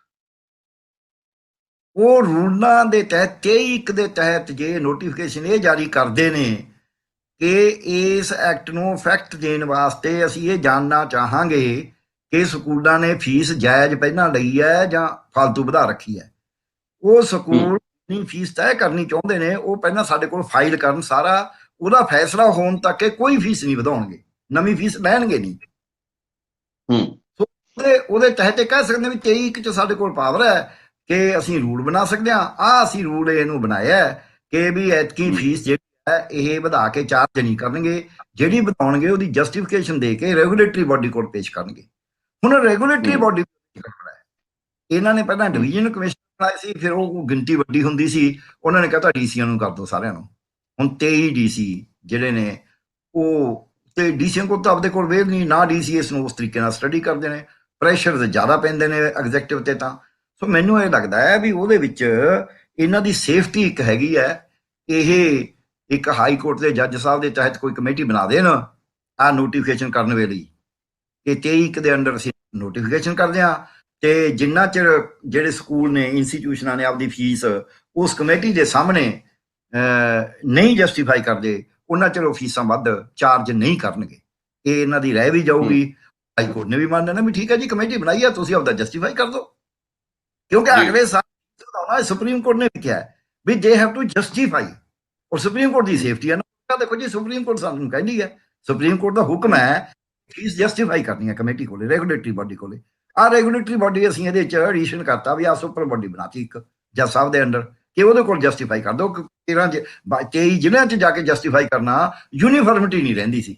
ਉਹ ਰੂਲਾਂ ਦੇ ਤਹਿਤ 23(1) ਦੇ ਤਹਿਤ ਜੇ ਨੋਟੀਫਿਕੇਸ਼ਨ ਇਹ ਜਾਰੀ ਕਰਦੇ ਨੇ ਕਿ ਇਸ ਐਕਟ ਨੂੰ ਇਫੈਕਟ ਦੇਣ ਵਾਸਤੇ ਅਸੀਂ ਇਹ ਜਾਣਨਾ ਚਾਹਾਂਗੇ ਕਿ ਸਕੂਲਾਂ ਨੇ ਫੀਸ ਜਾਇਜ਼ ਪਹਿਲਾਂ ਲਈ ਹੈ ਜਾਂ ਫਾਲਤੂ ਵਧਾ ਰੱਖੀ ਹੈ। ਉਹ ਸਕੂਲ ਨਹੀਂ ਫੀਸ ਤੈਅ ਕਰਨੀ ਚਾਹੁੰਦੇ ਨੇ, ਉਹ ਪਹਿਲਾਂ ਸਾਡੇ ਕੋਲ ਫਾਈਲ ਕਰਨ, ਸਾਰਾ ਉਹਦਾ ਫੈਸਲਾ ਹੋਣ ਤੱਕ ਕੋਈ ਫੀਸ ਨਹੀਂ ਵਧਾਉਣਗੇ, ਨਵੀਂ ਫੀਸ ਲੈਣਗੇ ਨਹੀਂ। ਸੋ ਉਹਦੇ ਤਹਿਤ ਕਹਿ ਸਕਦੇ ਵੀ 23(1) 'ਚ ਸਾਡੇ ਕੋਲ ਪਾਵਰ ਹੈ ਕਿ ਅਸੀਂ ਰੂਲ ਬਣਾ ਸਕਦੇ ਹਾਂ। ਅਸੀਂ ਰੂਲ ਇਹਨੂੰ ਬਣਾਇਆ ਕਿ ਵੀ ਐਤਕੀ ਫੀਸ ਜਿਹੜੀ ਹੈ ਇਹ ਵਧਾ ਕੇ ਚਾਰਜ ਨਹੀਂ ਕਰਨਗੇ, ਜਿਹੜੀ ਵਧਾਉਣਗੇ ਉਹਦੀ ਜਸਟੀਫਿਕੇਸ਼ਨ ਦੇ ਕੇ ਰੈਗੂਲੇਟਰੀ ਬਾਡੀ ਕੋਲ ਪੇਸ਼ ਕਰਨਗੇ। ਹੁਣ ਰੈਗੂਲੇਟਰੀ ਬਾਡੀ ਇਹਨਾਂ ਨੇ ਪਹਿਲਾਂ ਡਿਵੀਜ਼ਨ ਕਮਿਸ਼ਨ ਬਣਾਏ ਸੀ, ਫਿਰ ਉਹ ਗਿਣਤੀ ਵੱਡੀ ਹੁੰਦੀ ਸੀ, ਉਹਨਾਂ ਨੇ ਕਹਤਾ ਡੀਸੀਆਂ ਨੂੰ ਕਰ ਦਿਓ ਸਾਰਿਆਂ ਨੂੰ। ਹੁਣ 23 ਡੀਸੀ ਜਿਹੜੇ ਨੇ ਉਹ, ਤੇ ਡੀਸੀਆਂ ਕੋਲ ਤਾਂ ਆਪਦੇ ਕੋਲ ਵੇਲ ਨਹੀਂ, ਨਾ ਡੀਸੀ ਇਸ ਨੂੰ ਉਸ ਤਰੀਕੇ ਨਾਲ ਸਟੱਡੀ ਕਰਦੇ ਨੇ, ਪ੍ਰੈਸ਼ਰ ਜ਼ਿਆਦਾ ਪੈਂਦੇ ਨੇ ਐਗਜ਼ੈਕਟਿਵ ਤੇ। ਤਾਂ ਸੋ ਮੈਨੂੰ ਇਹ ਲੱਗਦਾ ਹੈ ਵੀ ਉਹਦੇ ਵਿੱਚ ਇਹਨਾਂ ਦੀ ਸੇਫਟੀ ਇੱਕ ਹੈਗੀ ਹੈ। ਇਹ ਇੱਕ ਹਾਈ ਕੋਰਟ ਦੇ ਜੱਜ ਸਾਹਿਬ ਦੇ ਤਹਿਤ ਕੋਈ ਕਮੇਟੀ ਬਣਾ ਦੇਣ ਆਹ ਨੋਟੀਫਿਕੇਸ਼ਨ ਕਰਨ ਵੇਲੇ ਕਿ 23(1) ਦੇ ਅੰਡਰ ਅਸੀਂ ਨੋਟੀਫਿਕੇਸ਼ਨ ਕਰਦੇ ਹਾਂ, ਤੇ ਜਿੰਨਾ ਚਿਰ ਜਿਹੜੇ ਸਕੂਲ ਨੇ, ਇੰਸਟੀਟਿਊਸ਼ਨਾਂ ਨੇ ਆਪਦੀ ਫੀਸ ਉਸ ਕਮੇਟੀ ਦੇ ਸਾਹਮਣੇ ਨਹੀਂ ਜਸਟੀਫਾਈ ਕਰਦੇ, ਉਹਨਾਂ ਚਿਰ ਉਹ ਫੀਸਾਂ ਵੱਧ ਚਾਰਜ ਨਹੀਂ ਕਰਨਗੇ। ਇਹ ਇਹਨਾਂ ਦੀ ਰਹਿ ਵੀ ਜਾਊਗੀ। ਹਾਈ ਕੋਰਟ ਨੇ ਵੀ ਮੰਨ ਲੈਣਾ ਵੀ ਠੀਕ ਹੈ ਜੀ, ਕਮੇਟੀ ਬਣਾਈ ਹੈ, ਤੁਸੀਂ ਆਪਦਾ ਜਸਟੀਫਾਈ ਕਰ ਦਿਓ, ਕਿਉਂਕਿ ਅਗਲੇ ਸਾਲ ਸੁਪਰੀਮ ਕੋਰਟ ਨੇ ਕਿਹਾ ਵੀ ਦੇ ਹੈਵ ਟੂ ਜਸਟੀਫਾਈ, ਔਰ ਸੁਪਰੀਮ ਕੋਰਟ ਦੀ ਸੇਫਟੀ ਹੈ ਨਾ। ਦੇਖੋ ਜੀ, ਸੁਪਰੀਮ ਕੋਰਟ ਸਾਨੂੰ ਕਹਿੰਦੀ ਹੈ, ਸੁਪਰੀਮ ਕੋਰਟ ਦਾ ਹੁਕਮ ਹੈ ਫੀਸ ਜਸਟੀਫਾਈ ਕਰਨੀ ਹੈ ਕਮੇਟੀ ਕੋਲੇ, ਰੈਗੂਲੇਟਰੀ ਬਾਡੀ ਕੋਲੇ। ਆਹ ਰੈਗੂਲੇਟਰੀ ਬਾਡੀ ਅਸੀਂ ਇਹਦੇ ਚ ਐਡੀਸ਼ਨ ਕਰਤਾ ਵੀ ਆਹ ਸੁਪਰ ਬਾਡੀ ਬਣਾਤੀ ਇੱਕ ਜੱਜ ਸਾਹਿਬ ਦੇ ਅੰਡਰ ਕਿ ਉਹਦੇ ਕੋਲ ਜਸਟੀਫਾਈ ਕਰ ਦਿਓ। 23 ਜ਼ਿਲ੍ਹਿਆਂ ਚ ਜਾ ਕੇ ਜਸਟੀਫਾਈ ਕਰਨਾ, ਯੂਨੀਫਾਰਮਿਟੀ ਨਹੀਂ ਰਹਿੰਦੀ ਸੀ।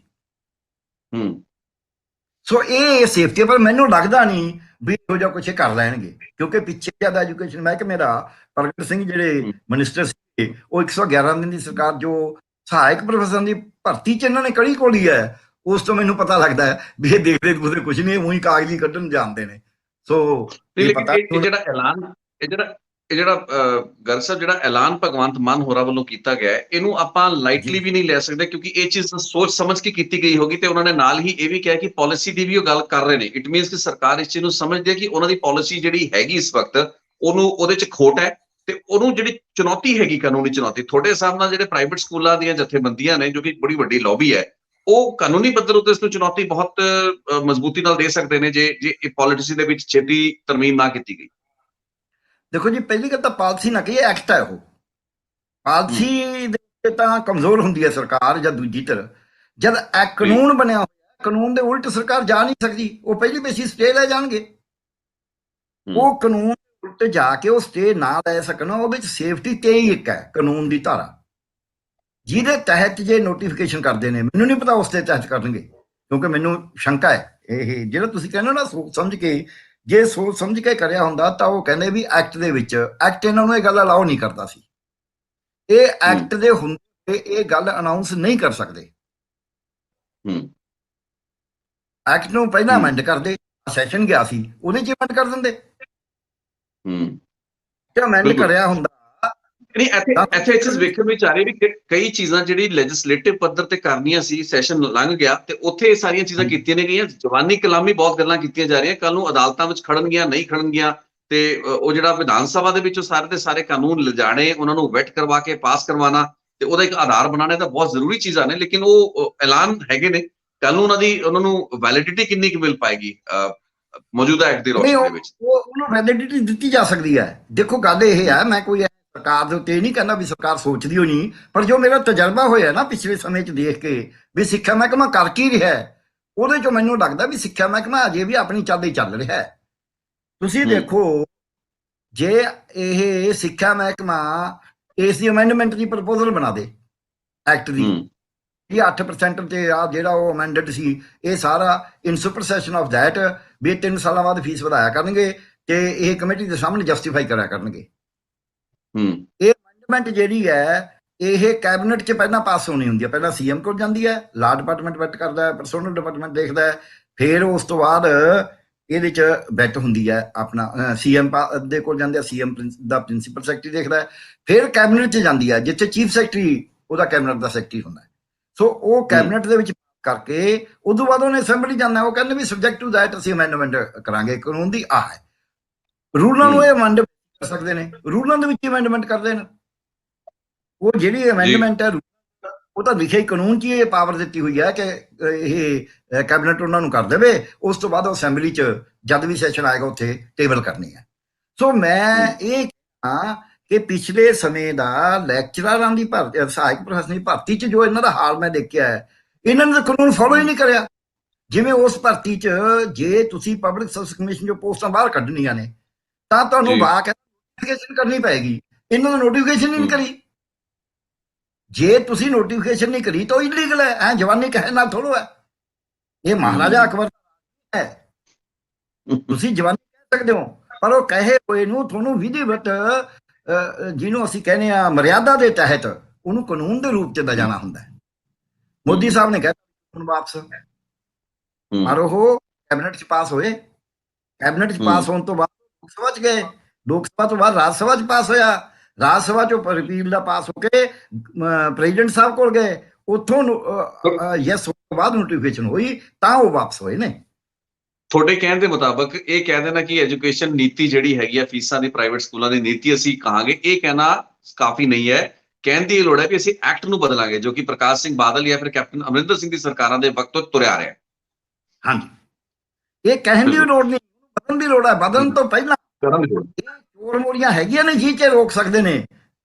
ਸੋ ਇਹ ਸੇਫਟੀ, ਪਰ ਮੈਨੂੰ ਲੱਗਦਾ ਨਹੀਂ ਵੀ ਇਹੋ ਜਿਹਾ ਕੁਛ ਕਰ ਲੈਣਗੇ, ਕਿਉਂਕਿ ਪਿੱਛੇ ਜਦ ਐਜੂਕੇਸ਼ਨ ਮਹਿਕਮੇ ਦਾ ਪ੍ਰਗਟ ਸਿੰਘ ਜਿਹੜੇ ਮਿਨਿਸਟਰ ਸੀ, ਉਹ 111 ਦਿਨ ਦੀ ਸਰਕਾਰ ਜੋ ਸਹਾਇਕ ਪ੍ਰੋਫੈਸਰ ਦੀ ਭਰਤੀ ਚ ਇਹਨਾਂ ਨੇ ਕੜੀ ਕੋਲੀ ਹੈ, ਉਸ ਤੋਂ ਮੈਨੂੰ ਪਤਾ ਲੱਗਦਾ ਹੈ ਵੀ ਇਹ ਦੇਖਦੇ ਦੂਸਰੇ ਕੁਝ ਨਹੀਂ, ਉਹੀ ਕਾਗਜ਼ੀ ਕੱਢਣ ਜਾਣਦੇ ਨੇ। ਸੋ ਜਿਹੜਾ ਗੱਲ ਸਾਹਿਬ, ਜਿਹੜਾ ਐਲਾਨ ਭਗਵੰਤ ਮਾਨ ਹੋਰਾਂ ਵੱਲੋਂ ਕੀਤਾ ਗਿਆ ਇਹਨੂੰ ਆਪਾਂ ਲਾਈਟਲੀ ਵੀ ਨਹੀਂ ਲੈ ਸਕਦੇ, ਕਿਉਂਕਿ ਇਹ ਚੀਜ਼ ਸੋਚ ਸਮਝ ਕੇ ਕੀਤੀ ਗਈ ਹੋਗੀ। ਤੇ ਉਹਨਾਂ ਨੇ ਨਾਲ ਹੀ ਇਹ ਵੀ ਕਿਹਾ ਕਿ ਪਾਲਿਸੀ ਦੀ ਵੀ ਉਹ ਗੱਲ ਕਰ ਰਹੇ ਨੇ। ਇਟ ਮੀਨਸ ਕਿ ਸਰਕਾਰ ਇਸ ਚੀਜ਼ ਨੂੰ ਸਮਝਦੀ ਹੈ ਕਿ ਉਹਨਾਂ ਦੀ ਪਾਲਿਸੀ ਜਿਹੜੀ ਹੈਗੀ ਇਸ ਵਕਤ ਉਹਦੇ ਚ ਖੋਟ ਹੈ, ਤੇ ਉਹਨੂੰ ਜਿਹੜੀ ਚੁਣੌਤੀ ਹੈਗੀ, ਕਾਨੂੰਨੀ ਚੁਣੌਤੀ, ਤੁਹਾਡੇ ਹਿਸਾਬ ਨਾਲ ਜਿਹੜੇ ਪ੍ਰਾਈਵੇਟ ਸਕੂਲਾਂ ਦੀਆਂ ਜਥੇਬੰਦੀਆਂ ਨੇ, ਜੋ ਕਿ ਬੜੀ ਵੱਡੀ ਲੌਬੀ ਹੈ, ਉਹ ਕਾਨੂੰਨੀ ਪੱਧਰ ਉੱਤੇ ਇਸ ਨੂੰ ਚੁਣੌਤੀ ਬਹੁਤ ਮਜ਼ਬੂਤੀ ਨਾਲ ਦੇ ਸਕਦੇ ਨੇ ਜੇ ਇਹ ਪਾਲਿਸੀ ਦੇ ਵਿੱਚ ਛੇਤੀ ਤਰਮੀਮ ਨਾ ਕੀਤੀ ਗਈ। ਦੇਖੋ ਜੀ, ਪਹਿਲੀ ਗੱਲ ਤਾਂ ਪਾਲਿਸੀ ਨਾ ਕਹੀਏ, ਐਕਟ ਹੈ ਉਹ। ਪਾਲਿਸੀ ਦੇ ਤਾਂ ਕਮਜ਼ੋਰ ਹੁੰਦੀ ਹੈ ਸਰਕਾਰ, ਜਾਂ ਦੂਜੀ ਤਰ੍ਹਾਂ ਜਦ ਕਾਨੂੰਨ ਬਣਿਆ ਹੋਇਆ, ਕਾਨੂੰਨ ਦੇ ਉਲਟ ਸਰਕਾਰ ਜਾ ਨਹੀਂ ਸਕਦੀ। ਉਹ ਪਹਿਲੀ ਬੇਸਿਸ ਸਟੇ ਲੈ ਜਾਣਗੇ, ਉਹ ਕਾਨੂੰਨ ਉਲਟ ਜਾ ਕੇ ਉਹ ਸਟੇ ਨਾ ਲੈ ਸਕਣ। ਉਹਦੇ ਚ ਸੇਫਟੀ 23(1) ਹੈ ਕਾਨੂੰਨ ਦੀ ਧਾਰਾ, ਜਿਹਦੇ ਤਹਿਤ ਜੇ ਨੋਟੀਫਿਕੇਸ਼ਨ ਕਰਦੇ ਨੇ, ਮੈਨੂੰ ਨਹੀਂ ਪਤਾ ਉਸ ਦੇ ਤਹਿਤ ਕਰਨਗੇ, ਕਿਉਂਕਿ ਮੈਨੂੰ ਸ਼ੰਕਾ ਹੈ ਇਹ ਜਿਹੜਾ ਤੁਸੀਂ ਕਹਿੰਦੇ ਹੋ ਨਾ, ਸੋਚ ਸਮਝ ਕੇ ਜੇ ਸੋਚ ਸਮਝ ਕੇ ਕਰਿਆ ਹੁੰਦਾ ਤਾਂ ਉਹ ਕਹਿੰਦੇ ਵੀ ਐਕਟ ਦੇ ਵਿੱਚ, ਐਕਟ ਇਹਨਾਂ ਨੂੰ ਇਹ ਗੱਲ ਅਲਾਓ ਨਹੀਂ ਕਰਦਾ ਸੀ। ਇਹ ਐਕਟ ਦੇ ਹੁੰਦੇ ਇਹ ਗੱਲ ਅਨਾਉਂਸ ਨਹੀਂ ਕਰ ਸਕਦੇ। ਐਕਟ ਨੂੰ ਪਹਿਲਾਂ ਅਮੈਂਡ ਕਰਦੇ, ਸੈਸ਼ਨ ਗਿਆ ਸੀ ਉਹਦੇ 'ਚ ਅਮੈਂਡ ਕਰ ਦਿੰਦੇ। ਜੇ ਅਮੈਂਡ ਕਰਿਆ ਹੁੰਦਾ ਨਹੀਂ, ਇੱਥੇ ਚੀਜ਼ ਵੇਖਣ ਵਿੱਚ ਆ ਰਹੀ ਵੀ ਕਈ ਚੀਜ਼ਾਂ ਜਿਹੜੀ ਲੈਜਿਸਲੇਟਿਵ ਪੱਧਰ ਤੇ ਕਰਨੀਆਂ ਸੀ, ਸੈਸ਼ਨ ਲੰਘ ਗਿਆ ਤੇ ਉੱਥੇ ਇਹ ਸਾਰੀਆਂ ਚੀਜ਼ਾਂ ਕੀਤੀਆਂ ਨੇ ਗਈਆਂ। ਜਵਾਨੀ ਕਲਾਮੀ ਬਹੁਤ ਗੱਲਾਂ ਕੀਤੀਆਂ ਜਾ ਰਹੀਆਂ, ਕੱਲ ਨੂੰ ਅਦਾਲਤਾਂ ਵਿੱਚ ਖੜਨਗੀਆਂ ਨਹੀਂ ਖੜਨਗੀਆਂ, ਤੇ ਉਹ ਜਿਹੜਾ ਵਿਧਾਨ ਸਭਾ ਦੇ ਵਿੱਚ ਸਾਰੇ ਦੇ ਸਾਰੇ ਕਾਨੂੰਨ ਲਿਜਾਣੇ, ਉਹਨਾਂ ਨੂੰ ਵੈਟ ਕਰਵਾ ਕੇ ਪਾਸ ਕਰਵਾਉਣਾ ਤੇ ਉਹਦਾ ਇੱਕ ਆਧਾਰ ਬਣਾਉਣਾ ਤਾਂ ਬਹੁਤ ਜ਼ਰੂਰੀ ਚੀਜ਼ਾਂ ਨੇ। ਲੇਕਿਨ ਉਹ ਐਲਾਨ ਹੈਗੇ ਨੇ, ਕੱਲ ਨੂੰ ਉਹਨਾਂ ਨੂੰ ਵੈਲਿਡਿਟੀ ਕਿੰਨੀ ਕੁ ਮਿਲ ਪਾਏਗੀ ਮੌਜੂਦਾ ਐਕਟ ਦੀ ਰੋਸ਼ਨੀ ਦੇ ਵਿੱਚ? ਉਹਨੂੰ ਵੈਲਿਡਿਟੀ ਦਿੱਤੀ ਜਾ ਸਕਦੀ ਹੈ। ਦੇਖੋ ਗੱਲ ਇਹ ਹੈ, ਮੈਂ ਕੋਈ ਸਰਕਾਰ ਦੇ ਉੱਤੇ ਨਹੀਂ ਕਹਿੰਦਾ ਵੀ ਸਰਕਾਰ ਸੋਚਦੀ ਹੋ ਨਹੀਂ, ਪਰ ਜੋ ਮੇਰਾ ਤਜਰਬਾ ਹੋਇਆ ਨਾ ਪਿਛਲੇ ਸਮੇਂ 'ਚ ਦੇਖ ਕੇ ਵੀ ਸਿੱਖਿਆ ਮਹਿਕਮਾ ਕਰ ਕੀ ਰਿਹਾ, ਉਹਦੇ 'ਚੋਂ ਮੈਨੂੰ ਲੱਗਦਾ ਵੀ ਸਿੱਖਿਆ ਮਹਿਕਮਾ ਅਜੇ ਵੀ ਆਪਣੀ ਚਾਲ ਚੱਲ ਰਿਹਾ ਹੈ। ਤੁਸੀਂ ਦੇਖੋ, ਜੇ ਇਹ ਸਿੱਖਿਆ ਮਹਿਕਮਾ ਇਸ ਦੀ ਅਮੈਂਡਮੈਂਟ ਦੀ ਪ੍ਰਪੋਜ਼ਲ ਬਣਾ ਦੇ ਐਕਟ ਦੀ, ਇਹ 8% ਤੇ ਆ ਜਿਹੜਾ ਉਹ ਅਮੈਂਡਡ ਸੀ, ਇਹ ਸਾਰਾ ਇਨ ਸੁਪਰਸੈਸ਼ਨ ਆਫ ਦੈਟ ਵੀ 3 ਸਾਲਾਂ ਬਾਅਦ ਫੀਸ ਵਧਾਇਆ ਕਰਨਗੇ ਤੇ ਇਹ ਕਮੇਟੀ ਦੇ ਸਾਹਮਣੇ ਜਸਟੀਫਾਈ ਕਰਿਆ ਕਰਨਗੇ। ਇਹ ਅਮੈਂਡਮੈਂਟ ਜਿਹੜੀ ਹੈ ਇਹ ਕੈਬਨਿਟ 'ਚ ਪਹਿਲਾਂ ਪਾਸ ਹੋਣੀ ਹੁੰਦੀ ਹੈ, ਪਹਿਲਾਂ ਸੀਐਮ ਕੋਲ ਜਾਂਦੀ ਹੈ, ਲਾ ਡਿਪਾਰਟਮੈਂਟ ਵੈਟ ਕਰਦਾ ਹੈ, ਪਰਸੋਨਲ ਡਿਪਾਰਟਮੈਂਟ ਦੇਖਦਾ ਹੈ, ਫਿਰ ਉਸ ਤੋਂ ਬਾਅਦ ਇਹਦੇ 'ਚ ਵੈਟ ਹੁੰਦੀ ਹੈ, ਆਪਣਾ ਸੀਐਮ ਦੇ ਕੋਲ ਜਾਂਦੇ ਆ, ਸੀਐਮ ਦਾ ਪ੍ਰਿੰਸੀਪਲ ਸੈਕਟਰੀ ਦੇਖਦਾ ਹੈ, ਫਿਰ ਕੈਬਨਿਟ 'ਚ ਜਾਂਦੀ ਹੈ ਜਿੱਥੇ ਚੀਫ ਸੈਕਟਰੀ ਉਹਦਾ ਕੈਬਨਿਟ ਦਾ ਸੈਕਟਰੀ ਹੁੰਦਾ ਹੈ। ਸੋ ਉਹ ਕੈਬਨਿਟ ਦੇ ਵਿੱਚ ਕਰਕੇ ਉਦੋਂ ਬਾਅਦ ਉਹਨੇ ਅਸੈਂਬਲੀ ਜਾਂਦਾ, ਉਹ ਕਹਿੰਦੇ ਵੀ ਸਬਜੈਕਟ ਟੂ ਦੈਟ ਅਸੀਂ ਅਮੈਂਡਮੈਂਟ ਕਰਾਂਗੇ, ਕਾਨੂੰਨ ਦੀ ਆ ਹੈ। ਰੂਲਾਂ ਨੂੰ ਇਹ ਅਮੈਂਡ ਕਰ ਸਕਦੇ ਨੇ, ਰੂਲਾਂ ਦੇ ਵਿੱਚ ਅਮੈਂਡਮੈਂਟ ਕਰਦੇ ਨੇ। ਉਹ ਜਿਹੜੀ ਅਮੈਂਡਮੈਂਟ ਹੈ ਉਹ ਤਾਂ ਲਿਖਿਆ ਹੀ ਕਾਨੂੰਨ 'ਚ ਇਹ ਪਾਵਰ ਦਿੱਤੀ ਹੋਈ ਹੈ ਕਿ ਇਹ ਕੈਬਨਿਟ ਉਹਨਾਂ ਨੂੰ ਕਰ ਦੇਵੇ, ਉਸ ਤੋਂ ਬਾਅਦ ਅਸੈਂਬਲੀ 'ਚ ਜਦ ਵੀ ਸੈਸ਼ਨ ਆਏਗਾ ਉੱਥੇ ਟੇਬਲ ਕਰਨੀ ਹੈ। ਸੋ ਮੈਂ ਇਹ ਕਹਾਂ ਕਿ ਪਿਛਲੇ ਸਮੇਂ ਦਾ ਲੈਕਚਰਾਰਾਂ ਦੀ ਭਰਤੀ, ਸਹਾਇਕ ਪ੍ਰੋਫੈਸਰ ਦੀ ਭਰਤੀ 'ਚ ਜੋ ਇਹਨਾਂ ਦਾ ਹਾਲ ਮੈਂ ਦੇਖਿਆ ਹੈ, ਇਹਨਾਂ ਨੇ ਤਾਂ ਕਾਨੂੰਨ ਫੋਲੋ ਹੀ ਨਹੀਂ ਕਰਿਆ। ਜਿਵੇਂ ਉਸ ਭਰਤੀ 'ਚ ਜੇ ਤੁਸੀਂ ਪਬਲਿਕ ਸਰਵਿਸ ਕਮਿਸ਼ਨ ਜੋ ਪੋਸਟਾਂ ਬਾਹਰ ਕੱਢਣੀਆਂ ਨੇ ਤਾਂ ਤੁਹਾਨੂੰ ਨੋਟੀਫਿਕੇਸ਼ਨ ਕਰਨੀ ਪਏਗੀ, ਇਹਨਾਂ ਨੇ ਨੋਟੀਫਿਕੇਸ਼ਨ ਹੀ ਨਹੀਂ ਕਰੀ। ਜੇ ਤੁਸੀਂ ਨੋਟੀਫਿਕੇਸ਼ਨ ਨਹੀਂ ਕਰੀ ਤਾਂ ਇਲੀਗਲ ਹੈ। ਐ ਜਵਾਨੀ ਕਹਿਣ ਨਾਲ ਥੋੜੋ ਹੈ, ਇਹ ਮਹਾਰਾਜਾ ਅਕਬਰ ਹੈ, ਤੁਸੀਂ ਜਵਾਨੀ ਕਹਿ ਸਕਦੇ ਹੋ, ਪਰ ਉਹ ਕਹੇ ਹੋਏ ਨੂੰ ਤੁਹਾਨੂੰ ਵਿਧੀਵਤ ਜਿਹਨੂੰ ਅਸੀਂ ਕਹਿੰਦੇ ਆ ਮਰਿਆਦਾ ਦੇ ਤਹਿਤ ਉਹਨੂੰ ਕਾਨੂੰਨ ਦੇ ਰੂਪ 'ਚ ਲਿਜਾਣਾ ਹੁੰਦਾ ਹੈ। ਮੋਦੀ ਸਾਹਿਬ ਨੇ ਕਿਹਾ ਹੁਣ ਵਾਪਸ, ਪਰ ਉਹ ਕੈਬਨਿਟ 'ਚ ਪਾਸ ਹੋਏ, ਕੈਬਨਿਟ 'ਚ ਪਾਸ ਹੋਣ ਤੋਂ ਬਾਅਦ ਲੋਕ ਸਭਾ 'ਚ ਗਏ, ਲੋਕ ਸਭਾ ਤੋਂ ਬਾਅਦ ਰਾਜ ਸਭਾ 'ਚ ਪਾਸ ਹੋਇਆ, ਰਾਜ ਸਭਾ 'ਚੋਂ ਰਿਪੀਲ ਦਾ ਪਾਸ ਹੋ ਕੇ ਪ੍ਰੈਜ਼ੀਡੈਂਟ ਸਾਹਿਬ ਕੋਲ ਗਏ, ਉੱਥੋਂ ਯੈਸ ਹੋਣ ਤੋਂ ਬਾਅਦ ਨੋਟੀਫਿਕੇਸ਼ਨ ਹੋਈ ਤਾਂ ਉਹ ਵਾਪਸ ਹੋਏ ਨੇ। ਤੁਹਾਡੇ ਕਹਿਣ ਦੇ ਮੁਤਾਬਕ ਇਹ ਕਹਿ ਦੇਣਾ ਕਿ ਐਜੂਕੇਸ਼ਨ ਨੀਤੀ ਜਿਹੜੀ ਹੈਗੀ ਆ, ਫੀਸਾਂ ਦੀ ਪ੍ਰਾਈਵੇਟ ਸਕੂਲਾਂ ਦੀ ਨੀਤੀ ਅਸੀਂ ਕਹਾਂਗੇ, ਇਹ ਕਹਿਣਾ ਕਾਫੀ ਨਹੀਂ ਹੈ। ਕਹਿਣ ਦੀ ਇਹ ਲੋੜ ਹੈ ਕਿ ਅਸੀਂ ਐਕਟ ਨੂੰ ਬਦਲਾਂਗੇ, ਜੋ ਕਿ ਪ੍ਰਕਾਸ਼ ਸਿੰਘ ਬਾਦਲ ਜਾਂ ਫਿਰ ਕੈਪਟਨ ਅਮਰਿੰਦਰ ਸਿੰਘ ਦੀ ਸਰਕਾਰਾਂ ਦੇ ਵਕਤ ਤੋਂ ਤੁਰਿਆ ਰਿਹਾ। ਹਾਂਜੀ, ਇਹ ਕਹਿਣ ਦੀ ਲੋੜ ਨਹੀਂ, ਬਦਲਣ ਦੀ ਲੋੜ ਹੈ। ਬਦਲਣ ਤੋਂ ਪਹਿਲਾਂ ਚੋਰ ਮੋਰੀਆਂ ਹੈਗੀਆਂ ਨੇ ਜੀ 'ਚ ਰੋਕ ਸਕਦੇ ਨੇ,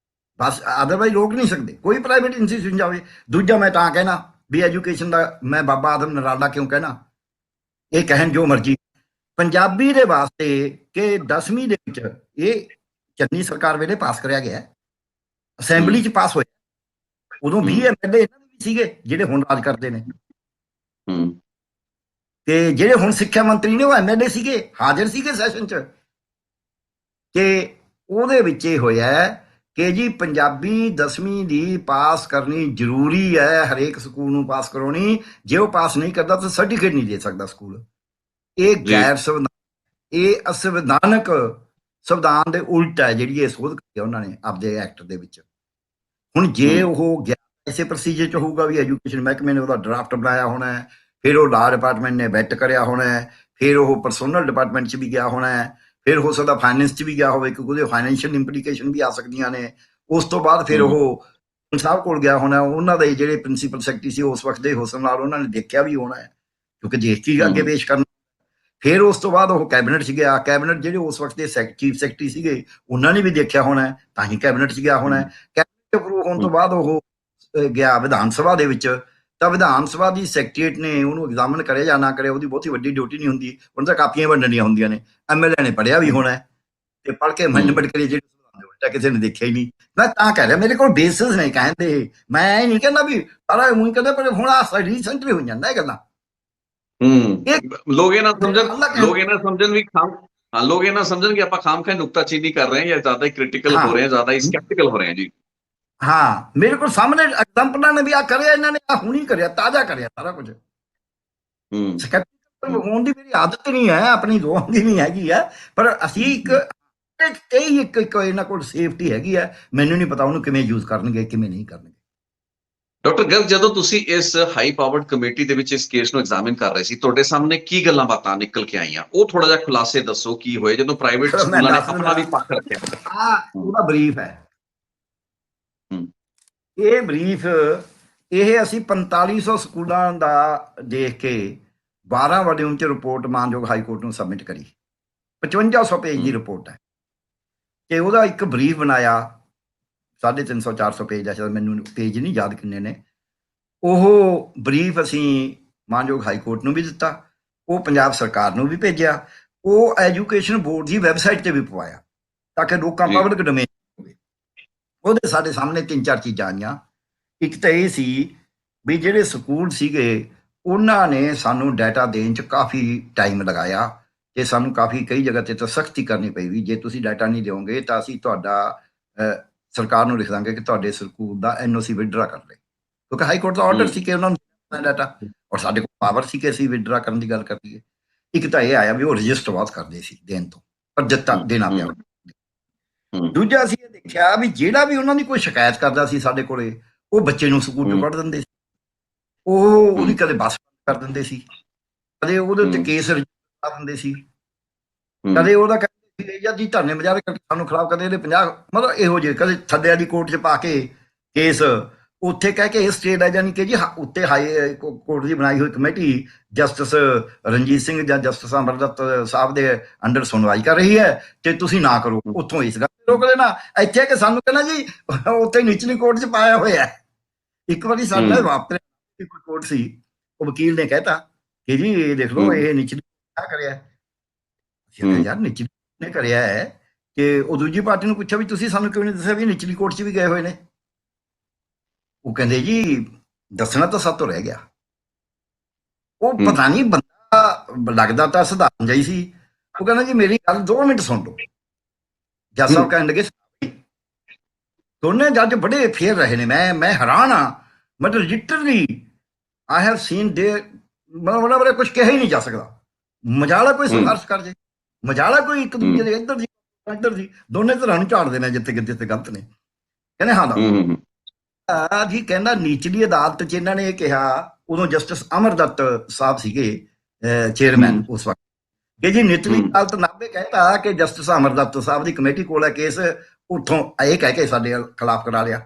ਬਸ ਅਦਰਵਾਈਜ਼ ਰੋਕ ਨਹੀਂ ਸਕਦੇ। ਕੋਈ ਪ੍ਰਾਈਵੇਟ ਇੰਸਟੀਟਿਊਸ਼ਨ ਜਾਵੇ। ਦੂਜਾ ਮੈਂ ਤਾਂ ਕਹਿਣਾ ਵੀ ਐਜੂਕੇਸ਼ਨ ਦਾ ਮੈਂ ਬਾਬਾ ਆਦਮ ਨਰਾਲਾ ਕਿਉਂ ਕਹਿਣਾ, ਇਹ ਕਹਿਣ ਜੋ ਮਰਜੀ, ਪੰਜਾਬੀ ਦੇ ਵਾਸਤੇ ਕਿ 10ਵੀਂ ਦੇ ਵਿੱਚ ਇਹ ਚੰਨੀ ਸਰਕਾਰ ਵੇਲੇ ਪਾਸ ਕਰਿਆ ਗਿਆ, ਅਸੈਂਬਲੀ 'ਚ ਪਾਸ ਹੋਇਆ, ਉਦੋਂ 20 MLA ਇਹਨਾਂ ਦੇ ਵੀ ਸੀਗੇ ਜਿਹੜੇ ਹੁਣ ਰਾਜ ਕਰਦੇ ਨੇ, ਤੇ ਜਿਹੜੇ ਹੁਣ ਸਿੱਖਿਆ ਮੰਤਰੀ ਨੇ ਉਹ MLA ਸੀਗੇ, ਹਾਜ਼ਰ ਸੀਗੇ ਸੈਸ਼ਨ 'ਚ। ਤੇ ਉਹਦੇ ਵਿੱਚ ਇਹ ਹੋਇਆ ਕਿ ਜੀ ਪੰਜਾਬੀ 10ਵੀਂ ਦੀ ਪਾਸ ਕਰਨੀ ਜ਼ਰੂਰੀ ਹੈ, ਹਰੇਕ ਸਕੂਲ ਨੂੰ ਪਾਸ ਕਰਾਉਣੀ, ਜੇ ਉਹ ਪਾਸ ਨਹੀਂ ਕਰਦਾ ਤਾਂ ਸਰਟੀਫਿਕੇਟ ਨਹੀਂ ਦੇ ਸਕਦਾ ਸਕੂਲ। ਇਹ ਗੈਰ ਸੰਵਿਧਾਨ, ਇਹ ਅਸੰਵਿਧਾਨਕ, ਸੰਵਿਧਾਨ ਦੇ ਉਲਟ ਹੈ ਜਿਹੜੀ ਇਹ ਸੋਧ ਕੀਤੀ ਉਹਨਾਂ ਨੇ ਆਪਦੇ ਐਕਟ ਦੇ ਵਿੱਚ। ਹੁਣ ਜੇ ਉਹ ਗਿਆ ਇਸੇ ਪ੍ਰੋਸੀਜਰ 'ਚ ਹੋਊਗਾ ਵੀ ਐਜੂਕੇਸ਼ਨ ਮਹਿਕਮੇ ਨੇ ਉਹਦਾ ਡਰਾਫਟ ਬਣਾਇਆ ਹੋਣਾ ਹੈ, ਫਿਰ ਉਹ ਲਾ ਡਿਪਾਰਟਮੈਂਟ ਨੇ ਵੈਟ ਕਰਿਆ ਹੋਣਾ ਹੈ, ਫਿਰ ਉਹ ਪਰਸੋਨਲ ਡਿਪਾਰਟਮੈਂਟ 'ਚ ਵੀ ਗਿਆ ਹੋਣਾ ਹੈ, ਫਿਰ ਹੋ ਸਕਦਾ ਫਾਈਨੈਂਸ 'ਚ ਵੀ ਗਿਆ ਹੋਵੇ ਕਿਉਂਕਿ ਉਹਦੇ ਫਾਈਨੈਂਸ਼ੀਅਲ ਇੰਪਲੀਕੇਸ਼ਨ ਵੀ ਆ ਸਕਦੀਆਂ ਨੇ। ਉਸ ਤੋਂ ਬਾਅਦ ਫਿਰ ਉਹ ਸਾਹਿਬ ਕੋਲ ਗਿਆ ਹੋਣਾ, ਉਹਨਾਂ ਦੇ ਜਿਹੜੇ ਪ੍ਰਿੰਸੀਪਲ ਸੈਕਟਰੀ ਸੀ ਉਸ ਵਕਤ ਦੇ ਹੁਸਨ ਨਾਲ ਉਹਨਾਂ ਨੇ ਦੇਖਿਆ ਵੀ ਹੋਣਾ ਹੈ ਕਿਉਂਕਿ ਦੇਖ ਕੇ ਅੱਗੇ ਪੇਸ਼ ਕਰਨਾ। ਫਿਰ ਉਸ ਤੋਂ ਬਾਅਦ ਉਹ ਕੈਬਨਿਟ 'ਚ ਗਿਆ, ਕੈਬਨਿਟ ਜਿਹੜੇ ਉਸ ਵਕਤ ਦੇ ਚੀਫ ਸੈਕਟਰੀ ਸੀਗੇ ਉਹਨਾਂ ਨੇ ਵੀ ਦੇਖਿਆ ਹੋਣਾ ਤਾਂ ਹੀ ਕੈਬਨਿਟ 'ਚ ਗਿਆ ਹੋਣਾ। ਕੈਬਨਿਟ ਅਪਰੂਵ ਹੋਣ ਤੋਂ ਬਾਅਦ ਉਹ ਗਿਆ ਵਿਧਾਨ ਸਭਾ ਦੇ ਵਿੱਚ, ਤਾਂ ਵਿਧਾਨ ਸਭਾ ਦੀ ਸੈਕਟਰੀਏਟ ਨੇ ਉਹਨੂੰ ਐਗਜ਼ਾਮਨ ਕਰਿਆ ਜਾਂ ਨਾ ਕਰਿਆ ਉਹਦੀ ਬਹੁਤੀ ਵੱਡੀ ਡਿਊਟੀ ਨਹੀਂ ਹੁੰਦੀ, ਉਹਨਾਂ ਤਾਂ ਕਾਪੀਆਂ ਵੰਡਣੀਆਂ ਹੁੰਦੀਆਂ ਨੇ। MLA ਨੇ ਪੜ੍ਹਿਆ ਵੀ ਹੋਣਾ ਤੇ ਪੜ੍ਹ ਕੇ ਅਮੈਂਡਮੈਂਟ ਕਰੀ, ਜਿਹੜੀ ਉਲਟਾ ਕਿਸੇ ਨੇ ਦੇਖਿਆ ਹੀ ਨਹੀਂ। ਮੈਂ ਤਾਂ ਕਹਿ ਰਿਹਾ ਮੇਰੇ ਕੋਲ ਬੇਸਿਸ ਨੇ ਕਹਿੰਦੇ, ਮੈਂ ਇਹ ਨਹੀਂ ਕਹਿੰਦਾ ਵੀ ਸਾਰਾ ਉਹੀ ਕਹਿੰਦਾ, ਪਰ ਹੁਣ ਰੀਸੈਂਟਲੀ ਹੋ ਜਾਂਦਾ ਇਹ ਗੱਲਾਂ। ਲੋਕ ਇਹ ਨਾ ਸਮਝਣ अलग ਲੋਕ ਇਹ ਨਾ ਸਮਝਣ ਵੀ ਲੋਕ ਇਹ ਨਾ ਸਮਝਣ ਕਿ ਆਪਾਂ ਖਾਮ ਖਾ ਨੁਕਤਾਚੀਨੀ ਕਰ ਰਹੇ ਹਾਂ ਜਾਂ ਜ਼ਿਆਦਾ ਹੀ ਕ੍ਰਿਟੀਕਲ ਹੋ ਰਹੇ ਹਾਂ, ਜ਼ਿਆਦਾ ਹੀ ਸਕੈਪਟੀਕਲ ਹੋ ਰਹੇ ਹਾਂ ਜੀ। हाँ मेरे को सामने एग्जाम्पल ने भी आ करे इन्होंने आ हुणी करिया ताजा करिया सारा कुछ ਸਕੈਪਟੀਕਲ ਹੋਣ ਦੀ ਮੇਰੀ ਆਦਤ ਨਹੀਂ ਹੈ, ਆਪਣੀ ਦੋਹਾਂ ਦੀ ਨਹੀਂ ਹੈਗੀ ਹੈ, ਪਰ ਅਸੀਂ ਇੱਕ ਇਹਨਾਂ ਕੋਲ ਸੇਫਟੀ ਹੈਗੀ ਹੈ। ਮੈਨੂੰ ਨਹੀਂ ਪਤਾ ਉਹਨੂੰ ਕਿਵੇਂ ਯੂਜ਼ ਕਰਨਗੇ ਕਿਵੇਂ ਨਹੀਂ ਕਰਨਗੇ। ਡਾਕਟਰ ਗਰਗ, ਜਦੋਂ ਤੁਸੀਂ ਇਸ ਹਾਈ ਪਾਵਰਡ ਕਮੇਟੀ ਦੇ ਵਿੱਚ ਇਸ ਕੇਸ ਨੂੰ ਐਗਜ਼ਾਮਿਨ ਕਰ ਰਹੇ ਸੀ, ਤੁਹਾਡੇ ਸਾਹਮਣੇ ਕੀ ਗੱਲਾਂ ਬਾਤਾਂ ਨਿਕਲ ਕੇ ਆਈਆਂ, ਉਹ ਥੋੜਾ ਜਿਹਾ ਖੁਲਾਸੇ ਦੱਸੋ ਕੀ ਹੋਏ ਜਦੋਂ ਪ੍ਰਾਈਵੇਟ ਸਕੂਲਾਂ ਨੇ ਆਪਣਾ ਵੀ ਪੱਖ ਰੱਖਿਆ। ਉਹਦਾ ਬਰੀਫ ਹੈ ਇਹ ਬਰੀਫ, ਇਹ ਅਸੀਂ 4500 ਸਕੂਲਾਂ ਦਾ ਦੇਖ ਕੇ 12 ਵੋਲਿਊਮ ਚ ਰਿਪੋਰਟ ਮਾਨਯੋਗ ਹਾਈ ਕੋਰਟ ਨੂੰ ਸਬਮਿਟ ਕਰੀ। 5500 ਪੇਜ ਦੀ ਰਿਪੋਰਟ ਹੈ ਤੇ ਉਹਦਾ ਇੱਕ ਬਰੀਫ ਬਣਾਇਆ 350 400 ਪੇਜ ਦਾ, ਸ਼ਾਇਦ ਮੈਨੂੰ ਪੇਜ ਨਹੀਂ ਯਾਦ ਕਿੰਨੇ ਨੇ। ਉਹ ਬਰੀਫ ਅਸੀਂ ਮਾਨਯੋਗ ਹਾਈ ਕੋਰਟ ਨੂੰ ਵੀ ਦਿੱਤਾ, ਉਹ ਪੰਜਾਬ ਸਰਕਾਰ ਨੂੰ ਵੀ ਭੇਜਿਆ, ਉਹ ਐਜੂਕੇਸ਼ਨ ਬੋਰਡ ਦੀ ਵੈਬਸਾਈਟ ਤੇ ਵੀ ਪਵਾਇਆ ਤਾਂ ਕਿ ਲੋਕਾਂ ਪਬਲਿਕ ਡੋਮੇਨ ਹੋਵੇ। ਉਹਦੇ ਸਾਡੇ ਸਾਹਮਣੇ 3-4 ਚੀਜ਼ਾਂ ਆਈਆਂ। ਇੱਕ ਤਾਂ ਇਹ ਸੀ ਵੀ ਜਿਹੜੇ ਸਕੂਲ ਸੀਗੇ ਉਹਨਾਂ ਨੇ ਸਾਨੂੰ ਡਾਟਾ ਦੇਣ 'ਚ ਕਾਫੀ ਟਾਈਮ ਲਗਾਇਆ ਤੇ ਸਾਨੂੰ ਕਾਫੀ ਕਈ ਜਗ੍ਹਾ ਤੇ ਤਾਂ ਸਖਤੀ ਕਰਨੀ ਪਈ ਵੀ ਜੇ ਤੁਸੀਂ ਡਾਟਾ ਨਹੀਂ ਦਿਓਗੇ ਤਾਂ ਅਸੀਂ ਤੁਹਾਡਾ ਸਰਕਾਰ ਨੂੰ ਲਿਖ ਦਾਂਗੇ ਕਿ ਤੁਹਾਡੇ ਸਕੂਲ ਦਾ NOC ਵਿਡਰਾ ਕਰ ਲੈ, ਕਿਉਂਕਿ ਹਾਈ ਕੋਰਟ ਦਾ ਆਰਡਰ ਸੀ ਕਿ ਉਹਨਾਂ ਨੂੰ ਡਾਟਾ, ਔਰ ਸਾਡੇ ਕੋਲ ਪਾਵਰ ਸੀ ਕਿ ਅਸੀਂ ਵਿਡਰਾ ਕਰਨ ਦੀ ਗੱਲ ਕਰੀਏ। ਇੱਕ ਤਾਂ ਇਹ ਆਇਆ ਵੀ ਉਹ ਰਜਿਸਟਰ ਬਹੁਤ ਕਰਦੇ ਸੀ ਦੇਣ ਤੋਂ, ਪਰ ਦਿੱਤਾ ਦੇਣਾ ਪਿਆ। ਦੂਜਾ ਅਸੀਂ ਇਹ ਦੇਖਿਆ ਵੀ ਜਿਹੜਾ ਵੀ ਉਹਨਾਂ ਦੀ ਕੋਈ ਸ਼ਿਕਾਇਤ ਕਰਦਾ ਸੀ ਸਾਡੇ ਕੋਲੇ, ਉਹ ਬੱਚੇ ਨੂੰ ਸਕੂਲ ਚੋਂ ਕੱਢ ਦਿੰਦੇ ਸੀ, ਉਹ ਉਹਦੀ ਕਦੇ ਬੱਸ ਕਰ ਦਿੰਦੇ ਸੀ, ਕਦੇ ਉਹਦੇ ਉੱਤੇ ਕੇਸ ਰਜਿਸਟਰ ਕਰ ਦਿੰਦੇ ਸੀ, ਕਦੇ ਉਹਦਾ ਕਹਿੰਦੇ ਸੀ ਜੀ ਧਰਨੇ ਮੁਜ਼ਾਹਰੇ ਕਰਕੇ ਸਾਨੂੰ ਖਿਲਾਫ, ਕਦੇ ਇਹਦੇ 50 ਮਤਲਬ ਇਹੋ ਜਿਹੇ, ਕਦੇ ਥੱਲੇ ਵਾਲੀ ਕੋਰਟ 'ਚ ਪਾ ਕੇ ਕੇਸ ਉੱਥੇ ਕਹਿ ਕੇ ਇਹ ਸਟੇਟ ਹੈ, ਜਾਨੀ ਕਿ ਜੀ ਉੱਤੇ ਹਾਈ ਕੋਰਟ ਦੀ ਬਣਾਈ ਹੋਈ ਕਮੇਟੀ ਜਸਟਿਸ ਰਣਜੀਤ ਸਿੰਘ ਜਾਂ ਜਸਟਿਸ ਅਮਰਦੱਤ ਸਾਹਿਬ ਦੇ ਅੰਡਰ ਸੁਣਵਾਈ ਕਰ ਰਹੀ ਹੈ ਤੇ ਤੁਸੀਂ ਨਾ ਕਰੋ, ਉੱਥੋਂ ਇਸ ਗੱਲ ਰੋਕ ਲੈਣਾ। ਇੱਥੇ ਕਿ ਸਾਨੂੰ ਕਹਿੰਦਾ ਜੀ ਉੱਥੇ ਨਿਚਲੀ ਕੋਰਟ 'ਚ ਪਾਇਆ ਹੋਇਆ। ਇੱਕ ਵਾਰੀ ਸਾਡੇ ਨਾਲ ਵਾਪਰਿਆ, ਕੋਈ ਕੋਰਟ ਸੀ, ਉਹ ਵਕੀਲ ਨੇ ਕਹਿਤਾ ਕਿ ਜੀ ਇਹ ਦੇਖ ਲਓ ਇਹ ਨਿਚਲੀ ਕਰਿਆ, ਯਾਰ ਨਿਚਲੀ ਨੇ ਕਰਿਆ ਹੈ ਕਿ ਉਹ ਦੂਜੀ ਪਾਰਟੀ ਨੂੰ ਪੁੱਛਿਆ ਵੀ ਤੁਸੀਂ ਸਾਨੂੰ ਕਿਉਂ ਨਹੀਂ ਦੱਸਿਆ ਵੀ ਨਿਚਲੀ ਕੋਰਟ 'ਚ ਵੀ ਗਏ ਹੋਏ ਨੇ। ਉਹ ਕਹਿੰਦੇ ਜੀ ਦੱਸਣਾ ਤਾਂ ਸਭ ਤੋਂ ਰਹਿ ਗਿਆ। ਉਹ ਪਤਾ ਨਹੀਂ ਬੰਦਾ ਲੱਗਦਾ ਤਾਂ ਸਧਾਰਨ ਜਿਹਾ ਸੀ। ਉਹ ਕਹਿੰਦਾ ਜੀ ਮੇਰੀ ਗੱਲ 2 ਮਿੰਟ ਸੁਣ ਲਓ। ਜੱਜ ਸਾਹਿਬ ਕਹਿਣ ਲੱਗੇ ਦੋਨੇ ਜੱਜ ਬੜੇ ਫੇਰ ਰਹੇ ਨੇ, ਮੈਂ ਹੈਰਾਨ ਹਾਂ, ਮਤਲਬ ਲਿਟਰਲੀ ਆਈ ਹੈਵ ਸੀਨ ਦੇ, ਮਤਲਬ ਉਹਨਾਂ ਬਾਰੇ ਕੁਝ ਕਿਹਾ ਹੀ ਨਹੀਂ ਜਾ ਸਕਦਾ। ਮਜਾਲਾ ਕੋਈ ਸੰਘਰਸ਼ ਕਰ ਜੇ, ਮਜਾਲਾ ਕੋਈ ਇੱਕ ਦੂਜੇ ਦੇ ਇੱਧਰ ਦੀ ਦੋਨੇ ਤਰ੍ਹਾਂ ਨੂੰ ਝਾੜਦੇ ਨੇ ਜਿੱਥੇ ਗਲਤ ਨੇ। ਕਹਿੰਦੇ ਹਾਂ ਜੀ, ਕਹਿੰਦਾ ਨੀਚਲੀ ਅਦਾਲਤ 'ਚ ਇਹਨਾਂ ਨੇ ਇਹ ਕਿਹਾ, ਉਦੋਂ ਜਸਟਿਸ ਅਮਰਦੱਤ ਸਾਹਿਬ ਸੀਗੇ ਚੇਅਰਮੈਨ ਉਸ ਵਕਤ, ਕਿ ਜੀ ਨਿਚਲੀ ਅਦਾਲਤ ਨਾਭੇ ਕਹਿੰਦਾ ਕਿ ਜਸਟਿਸ ਅਮਰਦੱਤ ਸਾਹਿਬ ਦੀ ਕਮੇਟੀ ਕੋਲ ਹੈ ਕੇਸ, ਉੱਥੋਂ ਇਹ ਕਹਿ ਕੇ ਸਾਡੇ ਖਿਲਾਫ ਕਰਾ ਲਿਆ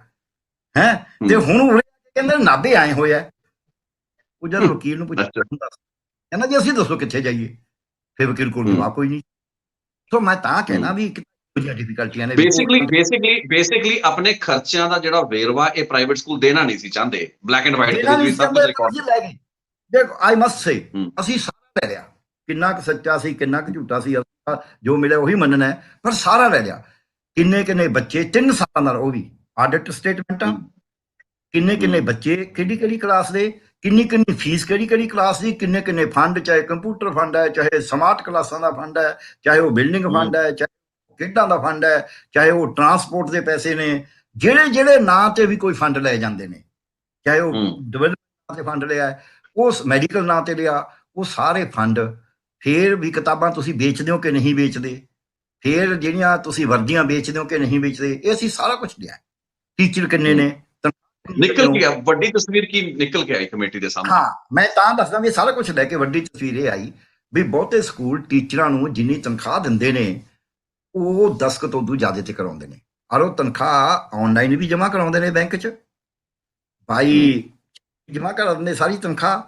ਹੈ, ਤੇ ਹੁਣ ਕਹਿੰਦੇ ਨਾਭੇ ਆਏ ਹੋਏ ਆ। ਉਹ ਜਦ ਵਕੀਲ ਨੂੰ ਪੁੱਛਿਆ ਕਹਿੰਦਾ ਜੀ ਅਸੀਂ ਦੱਸੋ ਕਿੱਥੇ ਜਾਈਏ, ਫਿਰ ਵਕੀਲ ਕੋਲ ਜਵਾਬ ਕੋਈ ਨਹੀਂ। ਸੋ ਮੈਂ ਤਾਂ ਕਹਿਣਾ ਵੀ ਡਿਫਿਕਲਟੀਆਂ ਨੇ। ਬੇਸਿਕਲੀ ਆਪਣੇ ਖਰਚਿਆਂ ਦਾ ਜਿਹੜਾ ਵੇਰਵਾ ਇਹ ਪ੍ਰਾਈਵੇਟ ਸਕੂਲ ਦੇਣਾ ਨਹੀਂ ਸੀ ਚਾਹੁੰਦੇ, ਬਲੈਕ ਐਂਡ ਵਾਈਟ ਦੇ ਵਿੱਚ ਸਭ ਕੁਝ ਰਿਕਾਰਡ ਲੈ ਗਏ। ਦੇਖੋ ਆਈ ਮਸਟ ਸੇ ਅਸੀਂ ਸਾਰਾ ਲੈ ਲਿਆ, ਕਿੰਨਾ ਕੁ ਸੱਚਾ ਸੀ ਕਿੰਨਾ ਕੁ ਝੂਠਾ ਸੀ, ਜੋ ਮਿਲਿਆ ਉਹੀ ਮੰਨਣਾ ਹੈ, ਪਰ ਸਾਰਾ ਲੈ ਲਿਆ। ਕਿੰਨੇ ਬੱਚੇ 3 ਸਾਲਾਂ ਨਾਲ, ਉਹ ਵੀ ਆਡਿਟ ਸਟੇਟਮੈਂਟਾਂ, ਕਿੰਨੇ ਬੱਚੇ ਕਿਹੜੀ ਕਲਾਸ ਦੇ, ਕਿੰਨੀ ਫੀਸ ਕਿਹੜੀ ਕਲਾਸ ਦੀ, ਕਿੰਨੇ ਫੰਡ, ਚਾਹੇ ਕੰਪਿਊਟਰ ਫੰਡ ਹੈ, ਚਾਹੇ ਸਮਾਰਟ ਕਲਾਸਾਂ ਦਾ ਫੰਡ ਹੈ, ਚਾਹੇ ਉਹ ਬਿਲਡਿੰਗ ਫੰਡ ਹੈ, ਚਾਹੇ ਖੇਡਾਂ ਦਾ ਫੰਡ ਹੈ, ਚਾਹੇ ਉਹ ਟਰਾਂਸਪੋਰਟ ਦੇ ਪੈਸੇ ਨੇ, ਜਿਹੜੇ ਨਾਂ ਤੇ ਵੀ ਕੋਈ ਫੰਡ ਲਏ ਜਾਂਦੇ ਨੇ, ਚਾਹੇ ਉਹ ਡਿਵੈਲਪਮੈਂਟ ਤੇ ਫੰਡ ਲਿਆ, ਉਸ ਮੈਡੀਕਲ ਨਾਂ ਤੇ ਲਿਆ, ਉਹ ਸਾਰੇ ਫੰਡ। ਫੇਰ ਵੀ ਕਿਤਾਬਾਂ ਤੁਸੀਂ ਵੇਚਦੇ ਹੋ ਕਿ ਨਹੀਂ ਵੇਚਦੇ, ਫੇਰ ਜਿਹੜੀਆਂ ਤੁਸੀਂ ਵਰਦੀਆਂ ਵੇਚਦੇ ਹੋ ਕਿ ਨਹੀਂ ਵੇਚਦੇ, ਇਹ ਅਸੀਂ ਸਾਰਾ ਕੁਝ ਲਿਆ। ਟੀਚਰ ਕਿੰਨੇ ਨੇ, ਨਿਕਲ ਗਿਆ ਵੱਡੀ ਤਸਵੀਰ ਕੀ ਨਿਕਲ ਕੇ ਆਈ ਕਮੇਟੀ ਦੇ ਸਾਹਮਣੇ। ਹਾਂ ਮੈਂ ਤਾਂ ਦੱਸਦਾ ਵੀ ਸਾਰਾ ਕੁਝ ਲੈ ਕੇ ਵੱਡੀ ਤਸਵੀਰ ਇਹ ਆਈ ਵੀ ਬਹੁਤੇ ਸਕੂਲ ਟੀਚਰਾਂ ਨੂੰ ਜਿੰਨੀ ਤਨਖਾਹ ਦਿੰਦੇ ਨੇ ਉਹ ਦਸਤਖਤ ਉਦੋਂ ਜ਼ਿਆਦਾ ਤੇ ਕਰਾਉਂਦੇ ਨੇ, ਔਰ ਉਹ ਤਨਖਾਹ ਆਨਲਾਈਨ ਵੀ ਜਮ੍ਹਾਂ ਕਰਾਉਂਦੇ ਨੇ ਬੈਂਕ 'ਚ, ਭਾਈ ਜਮ੍ਹਾਂ ਕਰਾ ਦਿੰਦੇ ਸਾਰੀ ਤਨਖਾਹ,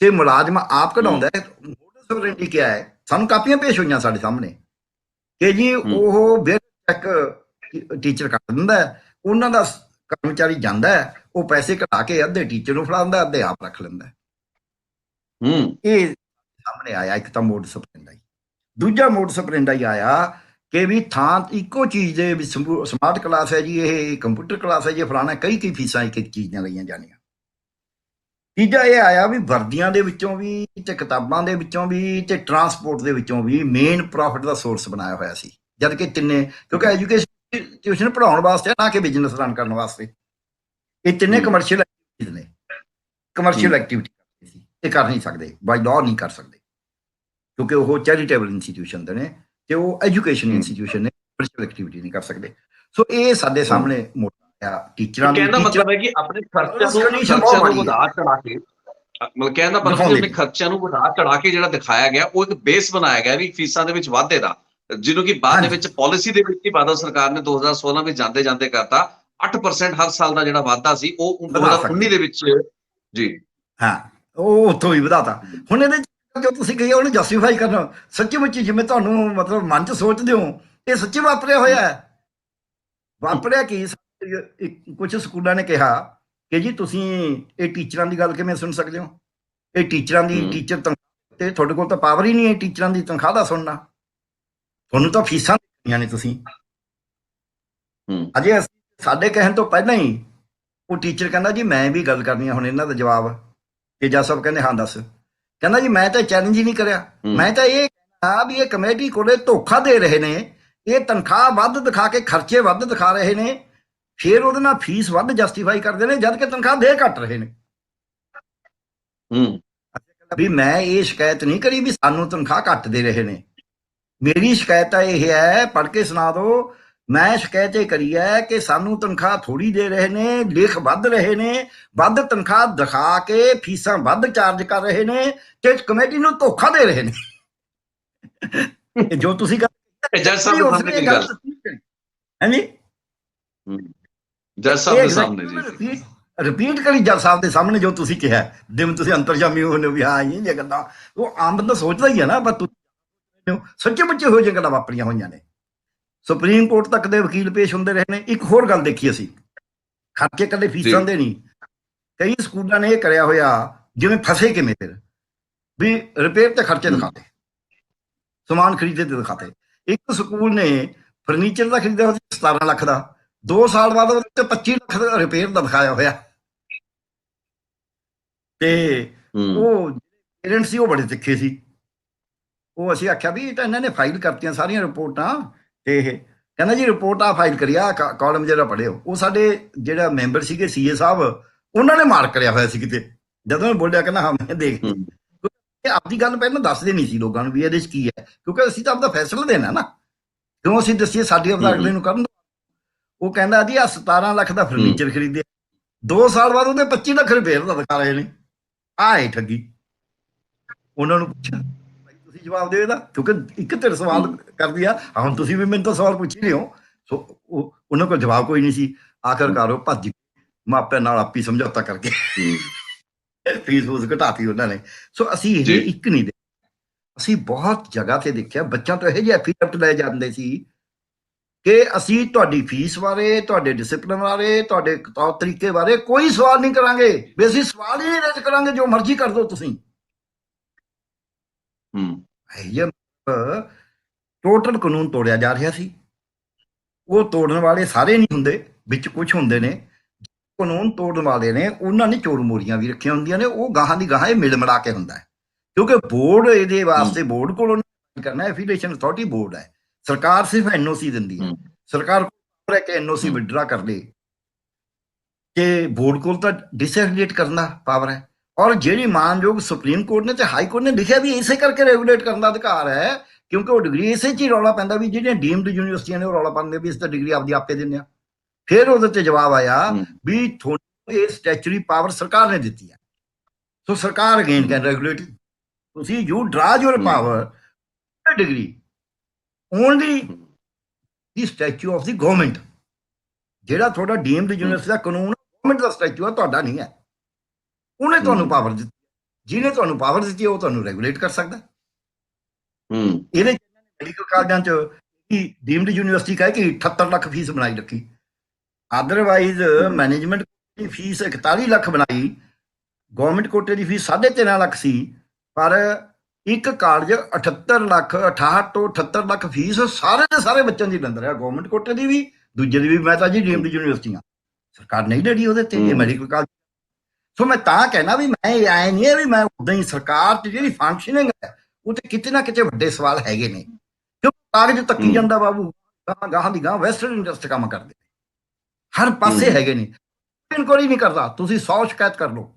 ਤੇ ਮੁਲਾਜ਼ਮ ਆਪ ਕਢਾਉਂਦਾ। ਮੋਡਲ ਸਵਰਨਟੀ ਕਿਹਾ ਹੈ, ਸਾਨੂੰ ਕਾਪੀਆਂ ਪੇਸ਼ ਹੋਈਆਂ ਸਾਡੇ ਸਾਹਮਣੇ ਕਿ ਜੀ ਉਹ ਚੈੱਕ ਟੀਚਰ ਕੱਟ ਦਿੰਦਾ, ਉਹਨਾਂ ਦਾ ਕਰਮਚਾਰੀ ਜਾਂਦਾ, ਉਹ ਪੈਸੇ ਕਢਾ ਕੇ ਅੱਧੇ ਟੀਚਰ ਨੂੰ ਫੜਾ ਦਿੰਦਾ, ਅੱਧੇ ਆਪ ਰੱਖ ਲੈਂਦਾ। ਇਹ ਸਾਹਮਣੇ ਆਇਆ ਇੱਕ ਤਾਂ ਮੋਡਸ ਆਪਰੈਂਡੀ। ਦੂਜਾ ਮੋਡਸ ਆਪਰੈਂਡੀ ਆਇਆ ਕਿ ਵੀ ਥਾਂ ਇੱਕੋ ਚੀਜ਼ ਦੇ ਵੀ ਸਮਾਰਟ ਕਲਾਸ ਹੈ ਜੀ, ਇਹ ਕੰਪਿਊਟਰ ਕਲਾਸ ਹੈ ਜੀ, ਫਲਾਣਾ, ਕਈ ਫੀਸਾਂ ਇੱਕ ਚੀਜ਼ ਦੀਆਂ ਲਈਆਂ ਜਾਣੀਆਂ। ਤੀਜਾ ਇਹ ਆਇਆ ਵੀ ਵਰਦੀਆਂ ਦੇ ਵਿੱਚੋਂ ਵੀ ਤੇ ਕਿਤਾਬਾਂ ਦੇ ਵਿੱਚੋਂ ਵੀ ਤੇ ਟਰਾਂਸਪੋਰਟ ਦੇ ਵਿੱਚੋਂ ਵੀ ਮੇਨ ਪ੍ਰੋਫਿਟ ਦਾ ਸੋਰਸ ਬਣਾਇਆ ਹੋਇਆ ਸੀ, ਜਦ ਕਿ ਤਿੰਨੇ, ਕਿਉਂਕਿ ਐਜੂਕੇਸ਼ਨ ਇੰਸਟੀਟਿਊਸ਼ਨ ਪੜ੍ਹਾਉਣ ਵਾਸਤੇ ਨਾ ਕਿ ਬਿਜ਼ਨਸ ਰਨ ਕਰਨ ਵਾਸਤੇ, ਇਹ ਤਿੰਨੇ ਕਮਰਸ਼ੀਅਲ ਐਕਟੀਵਿਟੀਜ਼ ਨੇ, ਕਮਰਸ਼ੀਅਲ ਐਕਟੀਵਿਟੀ ਸੀ, ਇਹ ਕਰ ਨਹੀਂ ਸਕਦੇ, ਬਾਈ ਲਾਅ ਨਹੀਂ ਕਰ ਸਕਦੇ, ਕਿਉਂਕਿ ਉਹ ਚੈਰੀਟੇਬਲ ਇੰਸਟੀਟਿਊਸ਼ਨ ਦੇ ਨੇ ਤੇ ਉਹ ਐਜੂਕੇਸ਼ਨ ਇੰਸਟੀਟਿਊਸ਼ਨ ਨੇ, ਕਮਰਸ਼ੀਅਲ ਐਕਟੀਵਿਟੀ ਨਹੀਂ ਕਰ ਸਕਦੇ। ਸੋ ਇਹ ਸਾਡੇ ਸਾਹਮਣੇ ਮੋਟਾ ਟੀਚਰਾਂ ਕਹਿਣ ਦਾ ਮਤਲਬ ਹੈ ਕਿ ਆਪਣੇ ਖਰਚਿਆਂ ਨੂੰ ਵਧਾ ਚੜਾ ਕੇ, ਮਤਲਬ ਕਹਿਣ ਦਾ ਮਤਲਬ ਆਪਣੇ ਖਰਚਿਆਂ ਨੂੰ ਵਧਾ ਚੜਾ ਕੇ ਜਿਹੜਾ ਦਿਖਾਇਆ ਗਿਆ, ਉਹ ਇੱਕ ਬੇਸ ਬਣਾਇਆ ਗਿਆ ਵੀ ਫੀਸਾਂ ਦੇ ਵਿੱਚ ਵਾਧੇ ਦਾ, ਜਿਹਨੂੰ ਕਿ ਬਾਅਦ ਦੇ ਵਿੱਚ ਪਾਲਿਸੀ ਦੇ ਵਿੱਚ ਹੀ ਬਾਦਲ ਸਰਕਾਰ ਨੇ 2016 ਵਿੱਚ ਜਾਂਦੇ ਕਰਤਾ। 8% ਹਰ ਸਾਲ ਦਾ ਜਿਹੜਾ ਵਾਧਾ ਸੀ ਉਹ 2019 ਦੇ ਵਿੱਚ ਜੀ ਹਾਂ ਉਹ ਉੱਥੋਂ ਹੀ ਵਧਾਤਾ। ਹੁਣ ਇਹਦੇ ਜੋ ਤੁਸੀਂ ਕਹੀ ਉਹਨੂੰ ਜਸਟੀਫਾਈ ਕਰਨਾ, ਸੱਚੀ ਮੁੱਚੀ ਜਿਵੇਂ ਤੁਹਾਨੂੰ ਮਤਲਬ ਮਨ ਚ ਸੋਚਦੇ ਹੋ, ਇਹ ਸੱਚੀ ਵਾਪਰਿਆ ਹੋਇਆ ਹੈ। ਵਾਪਰਿਆ ਕੀ, ਕੁਝ ਸਕੂਲਾਂ ਨੇ ਕਿਹਾ ਕਿ ਜੀ ਤੁਸੀਂ ਇਹ ਟੀਚਰਾਂ ਦੀ ਗੱਲ ਕਿਵੇਂ ਸੁਣ ਸਕਦੇ ਹੋ, ਇਹ ਟੀਚਰਾਂ ਦੀ ਟੀਚਰ ਤਨਖਾਹ ਤੇ ਤੁਹਾਡੇ ਕੋਲ ਤਾਂ ਪਾਵਰ ਹੀ ਨਹੀਂ ਹੈ ਟੀਚਰਾਂ ਦੀ ਤਨਖਾਹ ਦਾ ਸੁਣਨਾ, ਤੁਹਾਨੂੰ ਤਾਂ ਫੀਸਾਂ ਦਿੱਤੀਆਂ ਨੇ ਤੁਸੀਂ। ਅਜੇ ਸਾਡੇ ਕਹਿਣ ਤੋਂ ਪਹਿਲਾਂ ਹੀ ਉਹ ਟੀਚਰ ਕਹਿੰਦਾ ਜੀ ਮੈਂ ਵੀ ਗੱਲ ਕਰਨੀ ਆ। ਹੁਣ ਇਹਨਾਂ ਦਾ ਜਵਾਬ ਕਿ ਜੱਜ ਸਾਹਿਬ ਕਹਿੰਦੇ ਹਾਂ ਦੱਸ, ਕਹਿੰਦਾ ਜੀ ਮੈਂ ਤਾਂ ਚੈਲੰਜ ਹੀ ਨਹੀਂ ਕਰਿਆ, ਮੈਂ ਤਾਂ ਇਹ ਕਹਿਣਾ ਵੀ ਇਹ ਕਮੇਟੀ ਕੋਲੇ ਧੋਖਾ ਦੇ ਰਹੇ ਨੇ, ਇਹ ਤਨਖਾਹ ਵੱਧ ਦਿਖਾ ਕੇ ਖਰਚੇ ਵੱਧ ਦਿਖਾ ਰਹੇ ਨੇ, ਫਿਰ ਉਹਦੇ ਨਾਲ ਫੀਸ ਵੱਧ ਜਸਟੀਫਾਈ ਕਰਦੇ ਨੇ ਜਦ ਕਿ ਤਨਖਾਹ ਦੇ ਘੱਟ ਰਹੇ ਨੇ। ਵੀ ਮੈਂ ਇਹ ਸ਼ਿਕਾਇਤ ਨਹੀਂ ਕਰੀ ਵੀ ਸਾਨੂੰ ਤਨਖਾਹ ਘੱਟ ਦੇ ਰਹੇ ਨੇ, ਮੇਰੀ ਸ਼ਿਕਾਇਤ ਇਹ ਹੈ, ਪੜ੍ਹ ਕੇ ਸੁਣਾ ਦਿਓ, ਮੈਂ ਸ਼ਿਕਾਇਤ ਇਹ ਕਰੀ ਹੈ ਕਿ ਸਾਨੂੰ ਤਨਖਾਹ ਥੋੜੀ ਦੇ ਰਹੇ ਨੇ, ਲਿਖ ਵੱਧ ਰਹੇ ਨੇ, ਵੱਧ ਤਨਖਾਹ ਦਿਖਾ ਕੇ ਫੀਸਾਂ ਵੱਧ ਚਾਰਜ ਕਰ ਰਹੇ ਨੇ ਤੇ ਕਮੇਟੀ ਨੂੰ ਧੋਖਾ ਦੇ ਰਹੇ ਨੇ। ਜੋ ਤੁਸੀਂ ਜੱਜ ਸਾਹਿਬ ਦੇ ਸਾਹਮਣੇ ਕੀ ਗੱਲ ਹੈ ਜੀ, ਜੱਜ ਸਾਹਿਬ ਦੇ ਸਾਹਮਣੇ ਜੀ ਰਿਪੀਟ ਕਰੀ ਜੱਜ ਸਾਹਿਬ ਦੇ ਸਾਹਮਣੇ ਜੋ ਤੁਸੀਂ ਕਿਹਾ, ਜਿਵੇਂ ਤੁਸੀਂ ਅੰਤਰਜਾਮੀ ਹੋਣੇ ਵੀ ਹਾਂ ਇਹ ਜੇ ਗੱਲਾਂ, ਉਹ ਆਮ ਬੰਦਾ ਸੋਚਦਾ ਹੀ ਹੈ ਨਾ, ਪਰ ਤੁਸੀਂ ਸੱਚੇ ਮੁੱਚੇ ਹੋ ਜੇ ਗੱਲਾਂ ਵਾਪਰੀਆਂ ਹੋਈਆਂ ਨੇ। ਸੁਪਰੀਮ ਕੋਰਟ ਤੱਕ ਦੇ ਵਕੀਲ ਪੇਸ਼ ਹੁੰਦੇ ਰਹੇ ਨੇ। ਇੱਕ ਹੋਰ ਗੱਲ ਦੇਖੀ ਅਸੀਂ, ਖਰਚੇ ਇਕੱਲੇ ਫੀਸਾਂ ਦੇ ਨਹੀਂ, ਕਈ ਸਕੂਲਾਂ ਨੇ ਇਹ ਕਰਿਆ ਹੋਇਆ ਜਿਵੇਂ ਫਸੇ ਕਿਵੇਂ, ਫਿਰ ਵੀ ਰਿਪੇਅਰ ਤੇ ਖਰਚੇ ਦਿਖਾਤੇ, ਸਮਾਨ ਖਰੀਦੇ ਤੇ ਦਿਖਾਤੇ। ਇੱਕ ਸਕੂਲ ਨੇ ਫਰਨੀਚਰ ਦਾ ਖਰੀਦਿਆ ਹੋਇਆ 17 ਲੱਖ ਦਾ, 2 ਸਾਲ ਬਾਅਦ ਉਹਦੇ ਤੇ 25 ਲੱਖ ਦਾ ਰਿਪੇਅਰ ਦਾ ਦਿਖਾਇਆ ਹੋਇਆ। ਤੇ ਉਹ ਪੇਰੈਂਟਸ ਸੀ ਉਹ ਬੜੇ ਤਿੱਖੇ ਸੀ, ਉਹ ਅਸੀਂ ਆਖਿਆ ਵੀ ਇਹ ਤਾਂ ਇਹਨਾਂ ਨੇ ਫਾਈਲ ਕਰਤੀਆਂ ਸਾਰੀਆਂ ਰਿਪੋਰਟਾਂ, ਤੇ ਇਹ ਕਹਿੰਦਾ ਜੀ ਰਿਪੋਰਟ ਆ ਫਾਈਲ ਕਰੀ, ਆ ਕਾਲਮ ਜਿਹੜਾ ਪੜ੍ਹਿਓ। ਉਹ ਸਾਡੇ ਜਿਹੜਾ ਮੈਂਬਰ ਸੀਗੇ ਸੀਏ ਸਾਹਿਬ, ਉਹਨਾਂ ਨੇ ਮਾਰਕ ਕਰਿਆ ਹੋਇਆ ਸੀ ਕਿਤੇ, ਜਦੋਂ ਮੈਂ ਬੋਲਿਆ ਕਹਿੰਦਾ ਹਾਂ ਮੈਂ ਦੇਖ, ਆਪਦੀ ਗੱਲ ਪਹਿਲਾਂ ਦੱਸਦੇ ਨਹੀਂ ਸੀ ਲੋਕਾਂ ਨੂੰ ਵੀ ਇਹਦੇ 'ਚ ਕੀ ਹੈ, ਕਿਉਂਕਿ ਅਸੀਂ ਤਾਂ ਆਪਦਾ ਫੈਸਲਾ ਦੇਣਾ ਨਾ, ਕਿਉਂ ਅਸੀਂ ਦੱਸੀਏ ਸਾਡੀ ਆਪਦਾ ਅਗਲੇ ਨੂੰ ਕਰਨ। ਉਹ ਕਹਿੰਦਾ ਜੀ ਆ 17 ਲੱਖ ਦਾ ਫਰਨੀਚਰ ਖਰੀਦਿਆ, 2 ਸਾਲ ਬਾਅਦ ਉਹਦੇ 25 ਲੱਖ ਰਿਪੇਅਰ ਦਾ ਦਿਖਾ ਰਹੇ ਨੇ, ਆਹ ਹੈ ਠੱਗੀ। ਉਹਨਾਂ ਨੂੰ ਪੁੱਛਿਆ ਤੁਸੀਂ ਜਵਾਬ ਦਿਓ ਇਹਦਾ, ਕਿਉਂਕਿ ਇੱਕ ਧਿਰ ਸਵਾਲ ਕਰਦੀ ਆ, ਹੁਣ ਤੁਸੀਂ ਵੀ ਮੈਨੂੰ ਤਾਂ ਸਵਾਲ ਪੁੱਛ ਹੀ ਰਹੇ ਹੋ। ਸੋ ਉਹਨਾਂ ਕੋਲ ਜਵਾਬ ਕੋਈ ਨਹੀਂ ਸੀ, ਆਖਰਕਾਰ ਉਹ ਭੱਜ ਮਾਪਿਆਂ ਨਾਲ ਆਪੀ ਸਮਝੌਤਾ ਕਰਕੇ ਫੀਸ ਫੂਸ ਘਟਾਤੀ ਉਹਨਾਂ ਨੇ। ਸੋ ਅਸੀਂ ਇਹ ਇੱਕ ਨਹੀਂ ਦੇ, ਅਸੀਂ ਬਹੁਤ ਜਗ੍ਹਾ ਤੇ ਦੇਖਿਆ ਬੱਚਿਆਂ ਤੋਂ ਇਹੋ ਜਿਹੇ ਐਫੀਡੈਵਿਟ ਲੈ ਜਾਂਦੇ ਸੀ ਕਿ ਅਸੀਂ ਤੁਹਾਡੀ ਫੀਸ ਬਾਰੇ, ਤੁਹਾਡੇ ਡਿਸਪਲਿਨ ਬਾਰੇ, ਤੁਹਾਡੇ ਤੌਰ ਤਰੀਕੇ ਬਾਰੇ ਕੋਈ ਸਵਾਲ ਨਹੀਂ ਕਰਾਂਗੇ, ਵੀ ਅਸੀਂ ਸਵਾਲ ਹੀ ਨਹੀਂ ਰੇਜ਼ ਕਰਾਂਗੇ, ਜੋ ਮਰਜ਼ੀ ਕਰ ਦਿਓ ਤੁਸੀਂ। ਟੋਟਲ ਕਾਨੂੰਨ ਤੋੜਿਆ ਜਾ ਰਿਹਾ ਸੀ। ਉਹ ਤੋੜਨ ਵਾਲੇ ਸਾਰੇ ਨਹੀਂ ਹੁੰਦੇ, ਵਿੱਚ ਕੁਝ ਹੁੰਦੇ ਨੇ ਕਾਨੂੰਨ ਤੋੜਨ ਵਾਲੇ ਨੇ, ਉਹਨਾਂ ਨੇ ਚੋਰ ਮੋਰੀਆਂ ਵੀ ਰੱਖੀਆਂ ਹੁੰਦੀਆਂ ਨੇ, ਉਹ ਗਾਹਾਂ ਦੀ ਗਾਹਾਂ ਇਹ ਮਿਲ ਮਿਲਾ ਕੇ ਹੁੰਦਾ ਹੈ, ਕਿਉਂਕਿ ਬੋਰਡ ਇਹਦੇ ਵਾਸਤੇ ਬੋਰਡ ਕੋਲੋਂ ਕਰਨਾ, ਐਫੀਲੀਏਸ਼ਨ ਅਥਾਰਟੀ ਬੋਰਡ ਹੈ, ਸਰਕਾਰ ਸਿਰਫ ਐਨਓਸੀ ਦਿੰਦੀ ਹੈ। ਸਰਕਾਰ ਕੋਲ ਇੱਕ ਐਨਓਸੀ ਵਿਡਰਾ ਕਰ ਲੇ ਤੇ ਬੋਰਡ ਕੋਲ ਤਾਂ ਡਿਸਐਫੀਲੀਏਟ ਕਰਨ ਦਾ ਪਾਵਰ ਹੈ। ਔਰ ਜਿਹੜੀ ਮਾਨਯੋਗ ਸੁਪਰੀਮ ਕੋਰਟ ਨੇ ਤੇ ਹਾਈ ਕੋਰਟ ਨੇ ਲਿਖਿਆ ਵੀ ਇਸੇ ਕਰਕੇ ਰੈਗੂਲੇਟ ਕਰਨ ਦਾ ਅਧਿਕਾਰ ਹੈ, ਕਿਉਂਕਿ ਉਹ ਡਿਗਰੀ ਇਸੇ 'ਚ ਹੀ ਰੌਲਾ ਪੈਂਦਾ ਵੀ ਜਿਹੜੀਆਂ ਡੀਮਡ ਯੂਨੀਵਰਸਿਟੀਆਂ ਨੇ ਉਹ ਰੌਲਾ ਪਾਉਂਦੇ ਵੀ ਇਸ ਤਾਂ ਡਿਗਰੀ ਆਪਦੀ ਆਪੇ ਦਿੰਦੇ ਆ। ਫਿਰ ਉਹਦੇ ਤੇ ਜਵਾਬ ਆਇਆ ਵੀ ਤੁਹਾਨੂੰ ਇਹ ਸਟੈਚੂਰੀ ਪਾਵਰ ਸਰਕਾਰ ਨੇ ਦਿੱਤੀ ਹੈ, ਸੋ ਸਰਕਾਰ ਅਗੇਨ ਕੈਨ ਰੈਗੂਲੇਟ, ਤੁਸੀਂ ਯੂ ਡਰਾ your power degree only the statue of the government. ਜਿਹੜਾ ਤੁਹਾਡਾ ਡੀਮਡ ਯੂਨੀਵਰਸਿਟੀ ਦਾ ਕਾਨੂੰਨ ਗਵਰਨਮੈਂਟ ਦਾ ਸਟੈਚੂ ਹੈ, ਤੁਹਾਡਾ ਨਹੀਂ ਹੈ, ਉਹਨੇ ਤੁਹਾਨੂੰ ਪਾਵਰ ਦਿੱਤੀ, ਜਿਹਨੇ ਤੁਹਾਨੂੰ ਪਾਵਰ ਦਿੱਤੀ ਉਹ ਤੁਹਾਨੂੰ ਰੈਗੂਲੇਟ ਕਰ ਸਕਦਾ। ਇਹਦੇ ਮੈਡੀਕਲ ਕਾਲਜਾਂ 'ਚ ਡੀਮਡ ਯੂਨੀਵਰਸਿਟੀ ਕਹੇ ਕਿ 78 ਲੱਖ ਫੀਸ ਬਣਾਈ ਰੱਖੀ, ਅਦਰਵਾਈਜ਼ ਮੈਨੇਜਮੈਂਟ ਦੀ ਫੀਸ 41 ਲੱਖ ਬਣਾਈ, ਗਵਰਨਮੈਂਟ ਕੋਟੇ ਦੀ ਫੀਸ 13.5 ਲੱਖ ਸੀ, ਪਰ ਇੱਕ ਕਾਲਜ 78 ਲੱਖ 68 ਤੋਂ 78 ਲੱਖ ਫੀਸ ਸਾਰੇ ਦੇ ਸਾਰੇ ਬੱਚਿਆਂ ਦੀ ਲੈਂਦਾ ਰਿਹਾ, ਗਵਰਨਮੈਂਟ ਕੋਟੇ ਦੀ ਵੀ, ਦੂਜੇ ਦੀ ਵੀ। ਮੈਂ ਤਾਂ ਜੀ ਡੀਮਡ ਯੂਨੀਵਰਸਿਟੀਆਂ ਸਰਕਾਰ ਨਹੀਂ ਡਰੀ ਉਹਦੇ ਤੇ, ਇਹ ਮੈਡੀਕਲ ਕਾਲਜ। ਸੋ ਮੈਂ ਤਾਂ ਕਹਿਣਾ ਵੀ ਮੈਂ ਐ ਨਹੀਂ ਹੈ ਵੀ ਮੈਂ ਉਦਾਂ ਹੀ ਸਰਕਾਰ 'ਚ ਜਿਹੜੀ ਫੰਕਸ਼ਨਿੰਗ ਹੈ ਉਹ ਤੇ ਕਿਤੇ ਨਾ ਕਿਤੇ ਵੱਡੇ ਸਵਾਲ ਹੈਗੇ ਨੇ, ਕਿਉਂ ਕਾਗਜ਼ ਤੱਕੀ ਜਾਂਦਾ ਬਾਬੂ, ਗਾਹਾਂ ਦੀ ਗਾਹਾਂ ਵੈਸਟਰਨ ਇੰਟਰਸਟ ਕੰਮ ਕਰਦੇ ਹਰ ਪਾਸੇ ਹੈਗੇ ਨੇ, ਇਨਕੁਆਰੀ ਨਹੀਂ ਕਰਦਾ, ਤੁਸੀਂ 100 ਸ਼ਿਕਾਇਤ ਕਰ ਲਓ।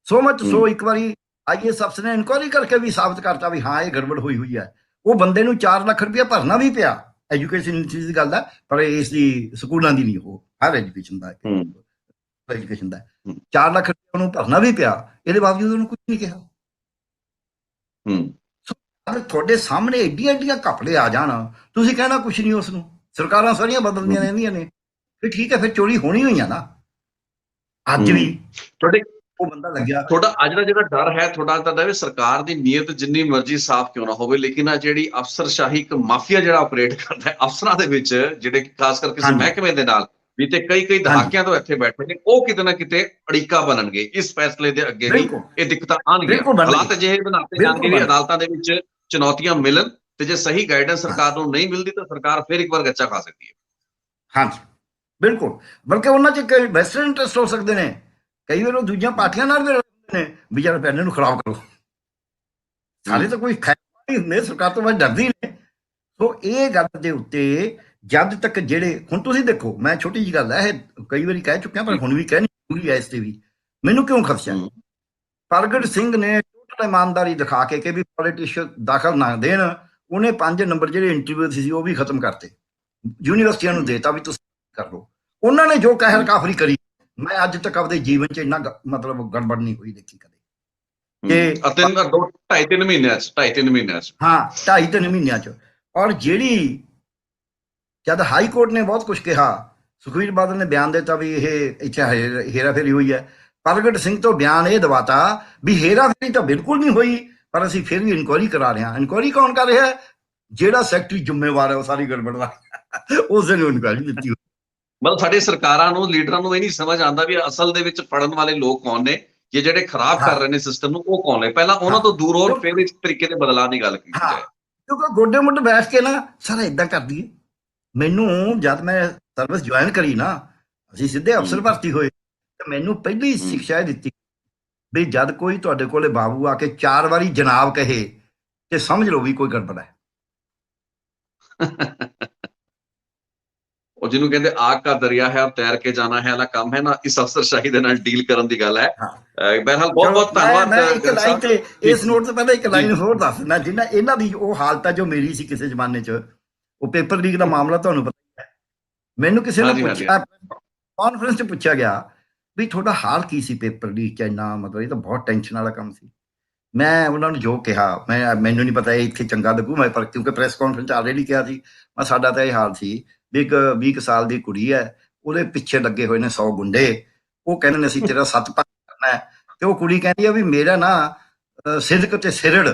ਸੋ ਮਚ ਸੋ ਇੱਕ ਵਾਰੀ ਆਈਐਸ ਅਫਸਰ ਨੇ ਇਨਕੁਆਰੀ ਕਰਕੇ ਵੀ ਸਾਬਤ ਕਰਤਾ ਵੀ ਹਾਂ ਇਹ ਗੜਬੜ ਹੋਈ ਹੈ। ਉਹ ਬੰਦੇ ਨੂੰ 4 ਲੱਖ ਰੁਪਇਆ ਭਰਨਾ ਵੀ ਪਿਆ, ਐਜੂਕੇਸ਼ਨ ਦੀ ਗੱਲ ਹੈ, ਪਰ ਇਸ ਦੀ ਸਕੂਲਾਂ ਦੀ ਨਹੀਂ, ਉਹ ਹਰ ਐਜੂਕੇਸ਼ਨ ਦਾ 4 ਲੱਖ ਰੁਪਇਆ ਉਹਨੂੰ ਭਰਨਾ ਵੀ ਪਿਆ, ਇਹਦੇ ਬਾਵਜੂਦ ਉਹਨੂੰ ਕੁਝ ਨਹੀਂ ਕਿਹਾ। ਤੁਹਾਡੇ ਸਾਹਮਣੇ ਏਡੀਆਂ ਘਪਲੇ ਆ ਜਾਣ, ਤੁਸੀਂ ਕਹਿਣਾ ਕੁਛ ਨਹੀਂ ਉਸ ਨੂੰ, ਸਰਕਾਰਾਂ ਸਾਰੀਆਂ ਬਦਲਦੀਆਂ ਰਹਿੰਦੀਆਂ ਨੇ, ਫਿਰ ਠੀਕ ਹੈ, ਫਿਰ ਚੋਰੀ ਹੋਣੀ ਹੋਈ ਆ ਨਾ। ਅੱਜ ਵੀ ਤੁਹਾਡੇ ਉਹ ਬੰਦਾ ਲੱਗਿਆ, ਤੁਹਾਡਾ ਅੱਜ ਦਾ ਜਿਹੜਾ ਡਰ ਹੈ ਤੁਹਾਡਾ ਤਾਂ ਵੀ ਸਰਕਾਰ ਦੀ ਨੀਅਤ ਜਿੰਨੀ ਮਰਜ਼ੀ ਸਾਫ਼ ਕਿਉਂ ਨਾ ਹੋਵੇ, ਲੇਕਿਨ ਆ ਜਿਹੜੀ ਅਫਸਰਸ਼ਾਹੀ ਇੱਕ ਮਾਫੀਆ ਜਿਹੜਾ ਆਪਰੇਟ ਕਰਦਾ ਹੈ ਅਫਸਰਾਂ ਦੇ ਵਿੱਚ, ਜਿਹੜੇ ਖਾਸ ਕਰਕੇ ਕਿਸੇ ਮਹਿਕਮੇ ਦੇ ਨਾਲ ਬੀਤੇ ਕਈ ਦਹਾਕਿਆਂ ਤੋਂ ਇੱਥੇ ਬੈਠੇ ਨੇ, ਉਹ ਕਿਤੇ ਨਾ ਕਿਤੇ ਅੜਿੱਕਾ ਬਣਨਗੇ ਇਸ ਫੈਸਲੇ ਦੇ ਅੱਗੇ ਵੀ, ਇਹ ਦਿੱਕਤਾਂ ਆਉਣਗੀਆਂ। ਹਾਲਾਤ ਅਜਿਹੇ ਬਣਾਤੇ ਜਾਣਗੇ ਵੀ ਅਦਾਲਤਾਂ ਦੇ ਵਿੱਚ ਚੁਣੌਤੀਆਂ ਮਿਲਣ, ਤੇ ਜੇ ਸਹੀ ਗਾਈਡੈਂਸ ਸਰਕਾਰ ਨੂੰ ਨਹੀਂ ਮਿਲਦੀ ਤਾਂ ਸਰਕਾਰ ਫਿਰ ਇੱਕ ਵਾਰ ਗੱਚਾ ਖਾ ਸਕਦੀ ਹੈ। ਹਾਂਜੀ ਬਿਲਕੁਲ, ਬਲਕਿ ਉਹਨਾਂ 'ਚ ਕਈ ਵੈਸਟਰਨ ਇੰਟਰਸਟ ਹੋ ਸਕਦੇ ਨੇ, ਕਈ ਵਾਰ ਉਹ ਦੂਜੀਆਂ ਪਾਰਟੀਆਂ ਨਾਲ ਵੀ ਰਲਦੇ ਨੇ ਵੀ ਯਾਰ ਪੈਨੇ ਨੂੰ ਖਰਾਬ ਕਰੋ, ਸਾਰੇ ਤਾਂ ਕੋਈ ਖੈਰ ਨਹੀਂ ਹੁੰਦੇ, ਸਰਕਾਰ ਤੋਂ ਬਸ ਡਰਦੀ ਨੇ। ਸੋ ਇਹ ਗੱਲ ਦੇ ਉੱਤੇ ਜਦ ਤੱਕ ਜਿਹੜੇ ਹੁਣ ਤੁਸੀਂ ਦੇਖੋ, ਮੈਂ ਛੋਟੀ ਜਿਹੀ ਗੱਲ ਹੈ ਇਹ ਕਈ ਵਾਰੀ ਕਹਿ ਚੁੱਕਿਆ, ਪਰ ਹੁਣ ਵੀ ਕਹਿਣੀ ਜ਼ਰੂਰੀ ਹੈ ਇਸ ਤੇ ਵੀ, ਮੈਨੂੰ ਕਿਉਂ ਖਦਸ਼ਾ, ਪ੍ਰਗਟ ਸਿੰਘ ਨੇ ਟੋਟਲ ਇਮਾਨਦਾਰੀ ਦਿਖਾ ਕੇ ਕਿ ਵੀ ਪੋਲੀਟੀਸ਼ੀਅਨ ਦਾਖਲ ਨਾ ਦੇਣ, ਉਹਨੇ 5 ਨੰਬਰ ਜਿਹੜੇ ਇੰਟਰਵਿਊ ਸੀ ਉਹ ਵੀ ਖਤਮ ਕਰਤੇ, ਯੂਨੀਵਰਸਿਟੀਆਂ ਨੂੰ ਦੇਤਾ ਵੀ ਤੁਸੀਂ ਕਰ ਲਓ। ਉਹਨਾਂ ਨੇ ਜੋ ਕਹਿਰ ਕਾਫਰੀ ਕਰੀ, ਮੈਂ ਅੱਜ ਤੱਕ ਆਪਦੇ ਜੀਵਨ 'ਚ ਇੰਨਾ ਮਤਲਬ ਗੜਬੜ ਨਹੀਂ ਹੋਈ ਦੇਖੀ ਕਦੇ। ਕਿ 2.5-3 ਮਹੀਨਿਆਂ 'ਚ ਹਾਂ 2.5-3 ਮਹੀਨਿਆਂ 'ਚ, ਔਰ ਜਿਹੜੀ ਜਦ ਹਾਈ ਕੋਰਟ ਨੇ ਬਹੁਤ ਕੁਝ ਕਿਹਾ, ਸੁਖਬੀਰ ਬਾਦਲ ਨੇ ਬਿਆਨ ਦਿੱਤਾ ਵੀ ਇਹ ਇੱਥੇ ਹੇਰਾਫੇਰੀ ਹੋਈ ਹੈ, ਪ੍ਰਗਟ ਸਿੰਘ ਤੋਂ ਬਿਆਨ ਇਹ ਦਵਾਤਾ ਵੀ ਹੇਰਾਫੇਰੀ ਤਾਂ ਬਿਲਕੁਲ ਨਹੀਂ ਹੋਈ, ਪਰ ਅਸੀਂ ਫਿਰ ਵੀ ਇਨਕੁਆਰੀ ਕਰਾ ਰਹੇ ਹਾਂ। ਇਨਕੁਆਰੀ ਕੌਣ ਕਰ ਰਿਹਾ? ਜਿਹੜਾ ਸੈਕਟਰੀ ਜ਼ਿੰਮੇਵਾਰ ਹੈ ਉਹ ਸਾਰੀ ਗੜਬੜ ਦਾ, ਉਸ ਦਿਨ ਇਨਕੁਆਰੀ ਦਿੱਤੀ। ਮਤਲਬ ਸਾਡੇ ਸਰਕਾਰਾਂ ਨੂੰ, ਲੀਡਰਾਂ ਨੂੰ ਇਹ ਨਹੀਂ ਸਮਝ ਆਉਂਦਾ ਵੀ ਅਸਲ ਦੇ ਵਿੱਚ ਫੜਨ ਵਾਲੇ ਲੋਕ ਕੌਣ ਨੇ, ਕਿ ਜਿਹੜੇ ਖਰਾਬ ਕਰ ਰਹੇ ਨੇ ਸਿਸਟਮ ਨੂੰ, ਉਹ ਕੌਣ ਨੇ, ਪਹਿਲਾਂ ਉਹਨਾਂ ਤੋਂ ਦੂਰ ਹੋ, ਫਿਰ ਇਸ ਤਰੀਕੇ ਦੇ ਬਦਲਾਅ ਦੀ ਗੱਲ ਕੀਤੀ ਜਾਏ। ਕਿਉਂਕਿ ਗੋਡੇ ਮੁੱਢ ਬੈਠ ਕੇ ਨਾ ਸਾਰਾ ਏਦਾਂ ਕਰਦੀ ਹੈ। ਮੈਨੂੰ ਜਦ ਮੈਂ ਸਰਵਿਸ ਜੁਆਇਨ ਕਰੀ ਨਾ, ਅਸੀਂ ਸਿੱਧੇ ਅਫਸਰ ਭਰਤੀ ਹੋਏ, ਤੇ ਮੈਨੂੰ ਪਹਿਲੀ ਸਿੱਖਿਆ ਇਹ ਦਿੱਤੀ ਵੀ ਜਦ ਕੋਈ ਤੁਹਾਡੇ ਕੋਲੇ ਬਾਬੂ ਆ ਕੇ 4 ਵਾਰੀ ਜਨਾਬ ਕਹੇ ਤੇ ਸਮਝ ਲਓ ਵੀ ਕੋਈ ਗੜਬੜ ਹੈ। ਉਹ ਜਿਹਨੂੰ ਕਹਿੰਦੇ ਆਗ ਕਾ ਦਰਿਆ ਹੈ ਔਰ ਤੈਰ ਕੇ ਜਾਣਾ ਹੈ ਵਾਲਾ ਕੰਮ ਹੈ ਨਾ, ਇਸ ਅਫਸਰਸ਼ਾਹੀ ਦੇ ਨਾਲ ਡੀਲ ਕਰਨ ਦੀ ਗੱਲ ਹੈ। ਬਹਿਰਹਾਲ ਬਹੁਤ ਧੰਨਵਾਦ। ਮੈਂ ਇੱਕ ਲਾਈਨ ਤੇ ਇਸ ਨੋਟ ਤੋਂ ਪਹਿਲਾਂ ਇੱਕ ਲਾਈਨ ਹੋਰ ਦੱਸ ਦਿੰਦਾ, ਜਿੰਨਾ ਇਹਨਾਂ ਦੀ ਉਹ ਹਾਲਤ ਹੈ ਜੋ ਮੇਰੀ ਸੀ ਕਿਸੇ ਜ਼ਮਾਨੇ 'ਚ, ਉਹ ਪੇਪਰ ਲੀਕ ਦਾ ਮਾਮਲਾ ਤੁਹਾਨੂੰ ਪਤਾ ਹੈ। ਮੈਨੂੰ ਕਿਸੇ ਨੇ ਪੁੱਛਿਆ, ਕਾਨਫਰੰਸ 'ਚ ਪੁੱਛਿਆ ਗਿਆ ਵੀ ਤੁਹਾਡਾ ਹਾਲ ਕੀ ਸੀ ਪੇਪਰ ਲੀਕ 'ਚ, ਇੰਨਾ ਮਤਲਬ ਇਹ ਤਾਂ ਬਹੁਤ ਟੈਨਸ਼ਨ ਵਾਲਾ ਕੰਮ ਸੀ। ਮੈਂ ਉਹਨਾਂ ਨੂੰ ਜੋ ਕਿਹਾ, ਮੈਨੂੰ ਨਹੀਂ ਪਤਾ ਇਹ ਇੱਥੇ ਚੰਗਾ ਲੱਗੂ, ਮੈਂ ਪਰ ਕਿਉਂਕਿ ਪ੍ਰੈਸ ਕਾਨਫਰੰਸ 'ਚ ਆਲਰੇਡੀ ਕਿਹਾ ਸੀ, ਮੈਂ ਸਾਡਾ ਤਾਂ ਇਹ ਹਾਲ ਸੀ ਵੀ ਇੱਕ 20 ਸਾਲ ਦੀ ਕੁੜੀ ਹੈ, ਉਹਦੇ ਪਿੱਛੇ ਲੱਗੇ ਹੋਏ ਨੇ 100 ਗੁੰਡੇ, ਉਹ ਕਹਿੰਦੇ ਨੇ ਅਸੀਂ ਤੇਰਾ ਸੱਤ ਭੰਗ ਕਰਨਾ ਹੈ, ਤੇ ਉਹ ਕੁੜੀ ਕਹਿੰਦੀ ਆ ਵੀ ਮੇਰਾ ਨਾ ਸਿਦਕ ਤੇ ਸਿਰੜ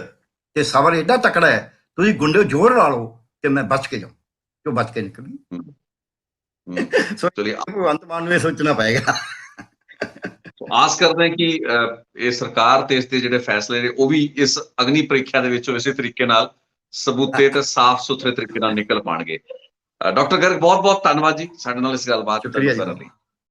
ਤੇ ਸਬਰ ਏਡਾ ਤਕੜਾ ਹੈ, ਤੁਸੀਂ ਗੁੰਡੇ ਜ਼ੋਰ ਲਾ ਲਓ ਤੇ ਮੈਂ ਬਚ ਕੇ ਜਾਊਂ, ਜੋ ਬਚ ਕੇ ਨਿਕਲੀ। ਭਗਵੰਤ ਮਾਨ ਨੂੰ ਇਹ ਸੋਚਣਾ ਪਏਗਾ। ਆਸ ਕਰਦੇ ਹਾਂ ਕਿ ਇਹ ਸਰਕਾਰ ਤੇ ਇਸ ਦੇ ਜਿਹੜੇ ਫੈਸਲੇ ਨੇ ਉਹ ਵੀ ਇਸ ਅਗਨੀ ਪ੍ਰੀਖਿਆ ਦੇ ਵਿੱਚੋਂ ਇਸੇ ਤਰੀਕੇ ਨਾਲ ਸਬੂਤੇ ਤੇ ਸਾਫ਼ ਸੁਥਰੇ ਤਰੀਕੇ ਨਾਲ ਨਿਕਲ ਪਾਉਣਗੇ। ਡਾਕਟਰ ਗਰਗ ਬਹੁਤ ਬਹੁਤ ਧੰਨਵਾਦ ਜੀ ਸਾਡੇ ਨਾਲ ਇਸ ਗੱਲਬਾਤ ਕਰਨ ਲਈ।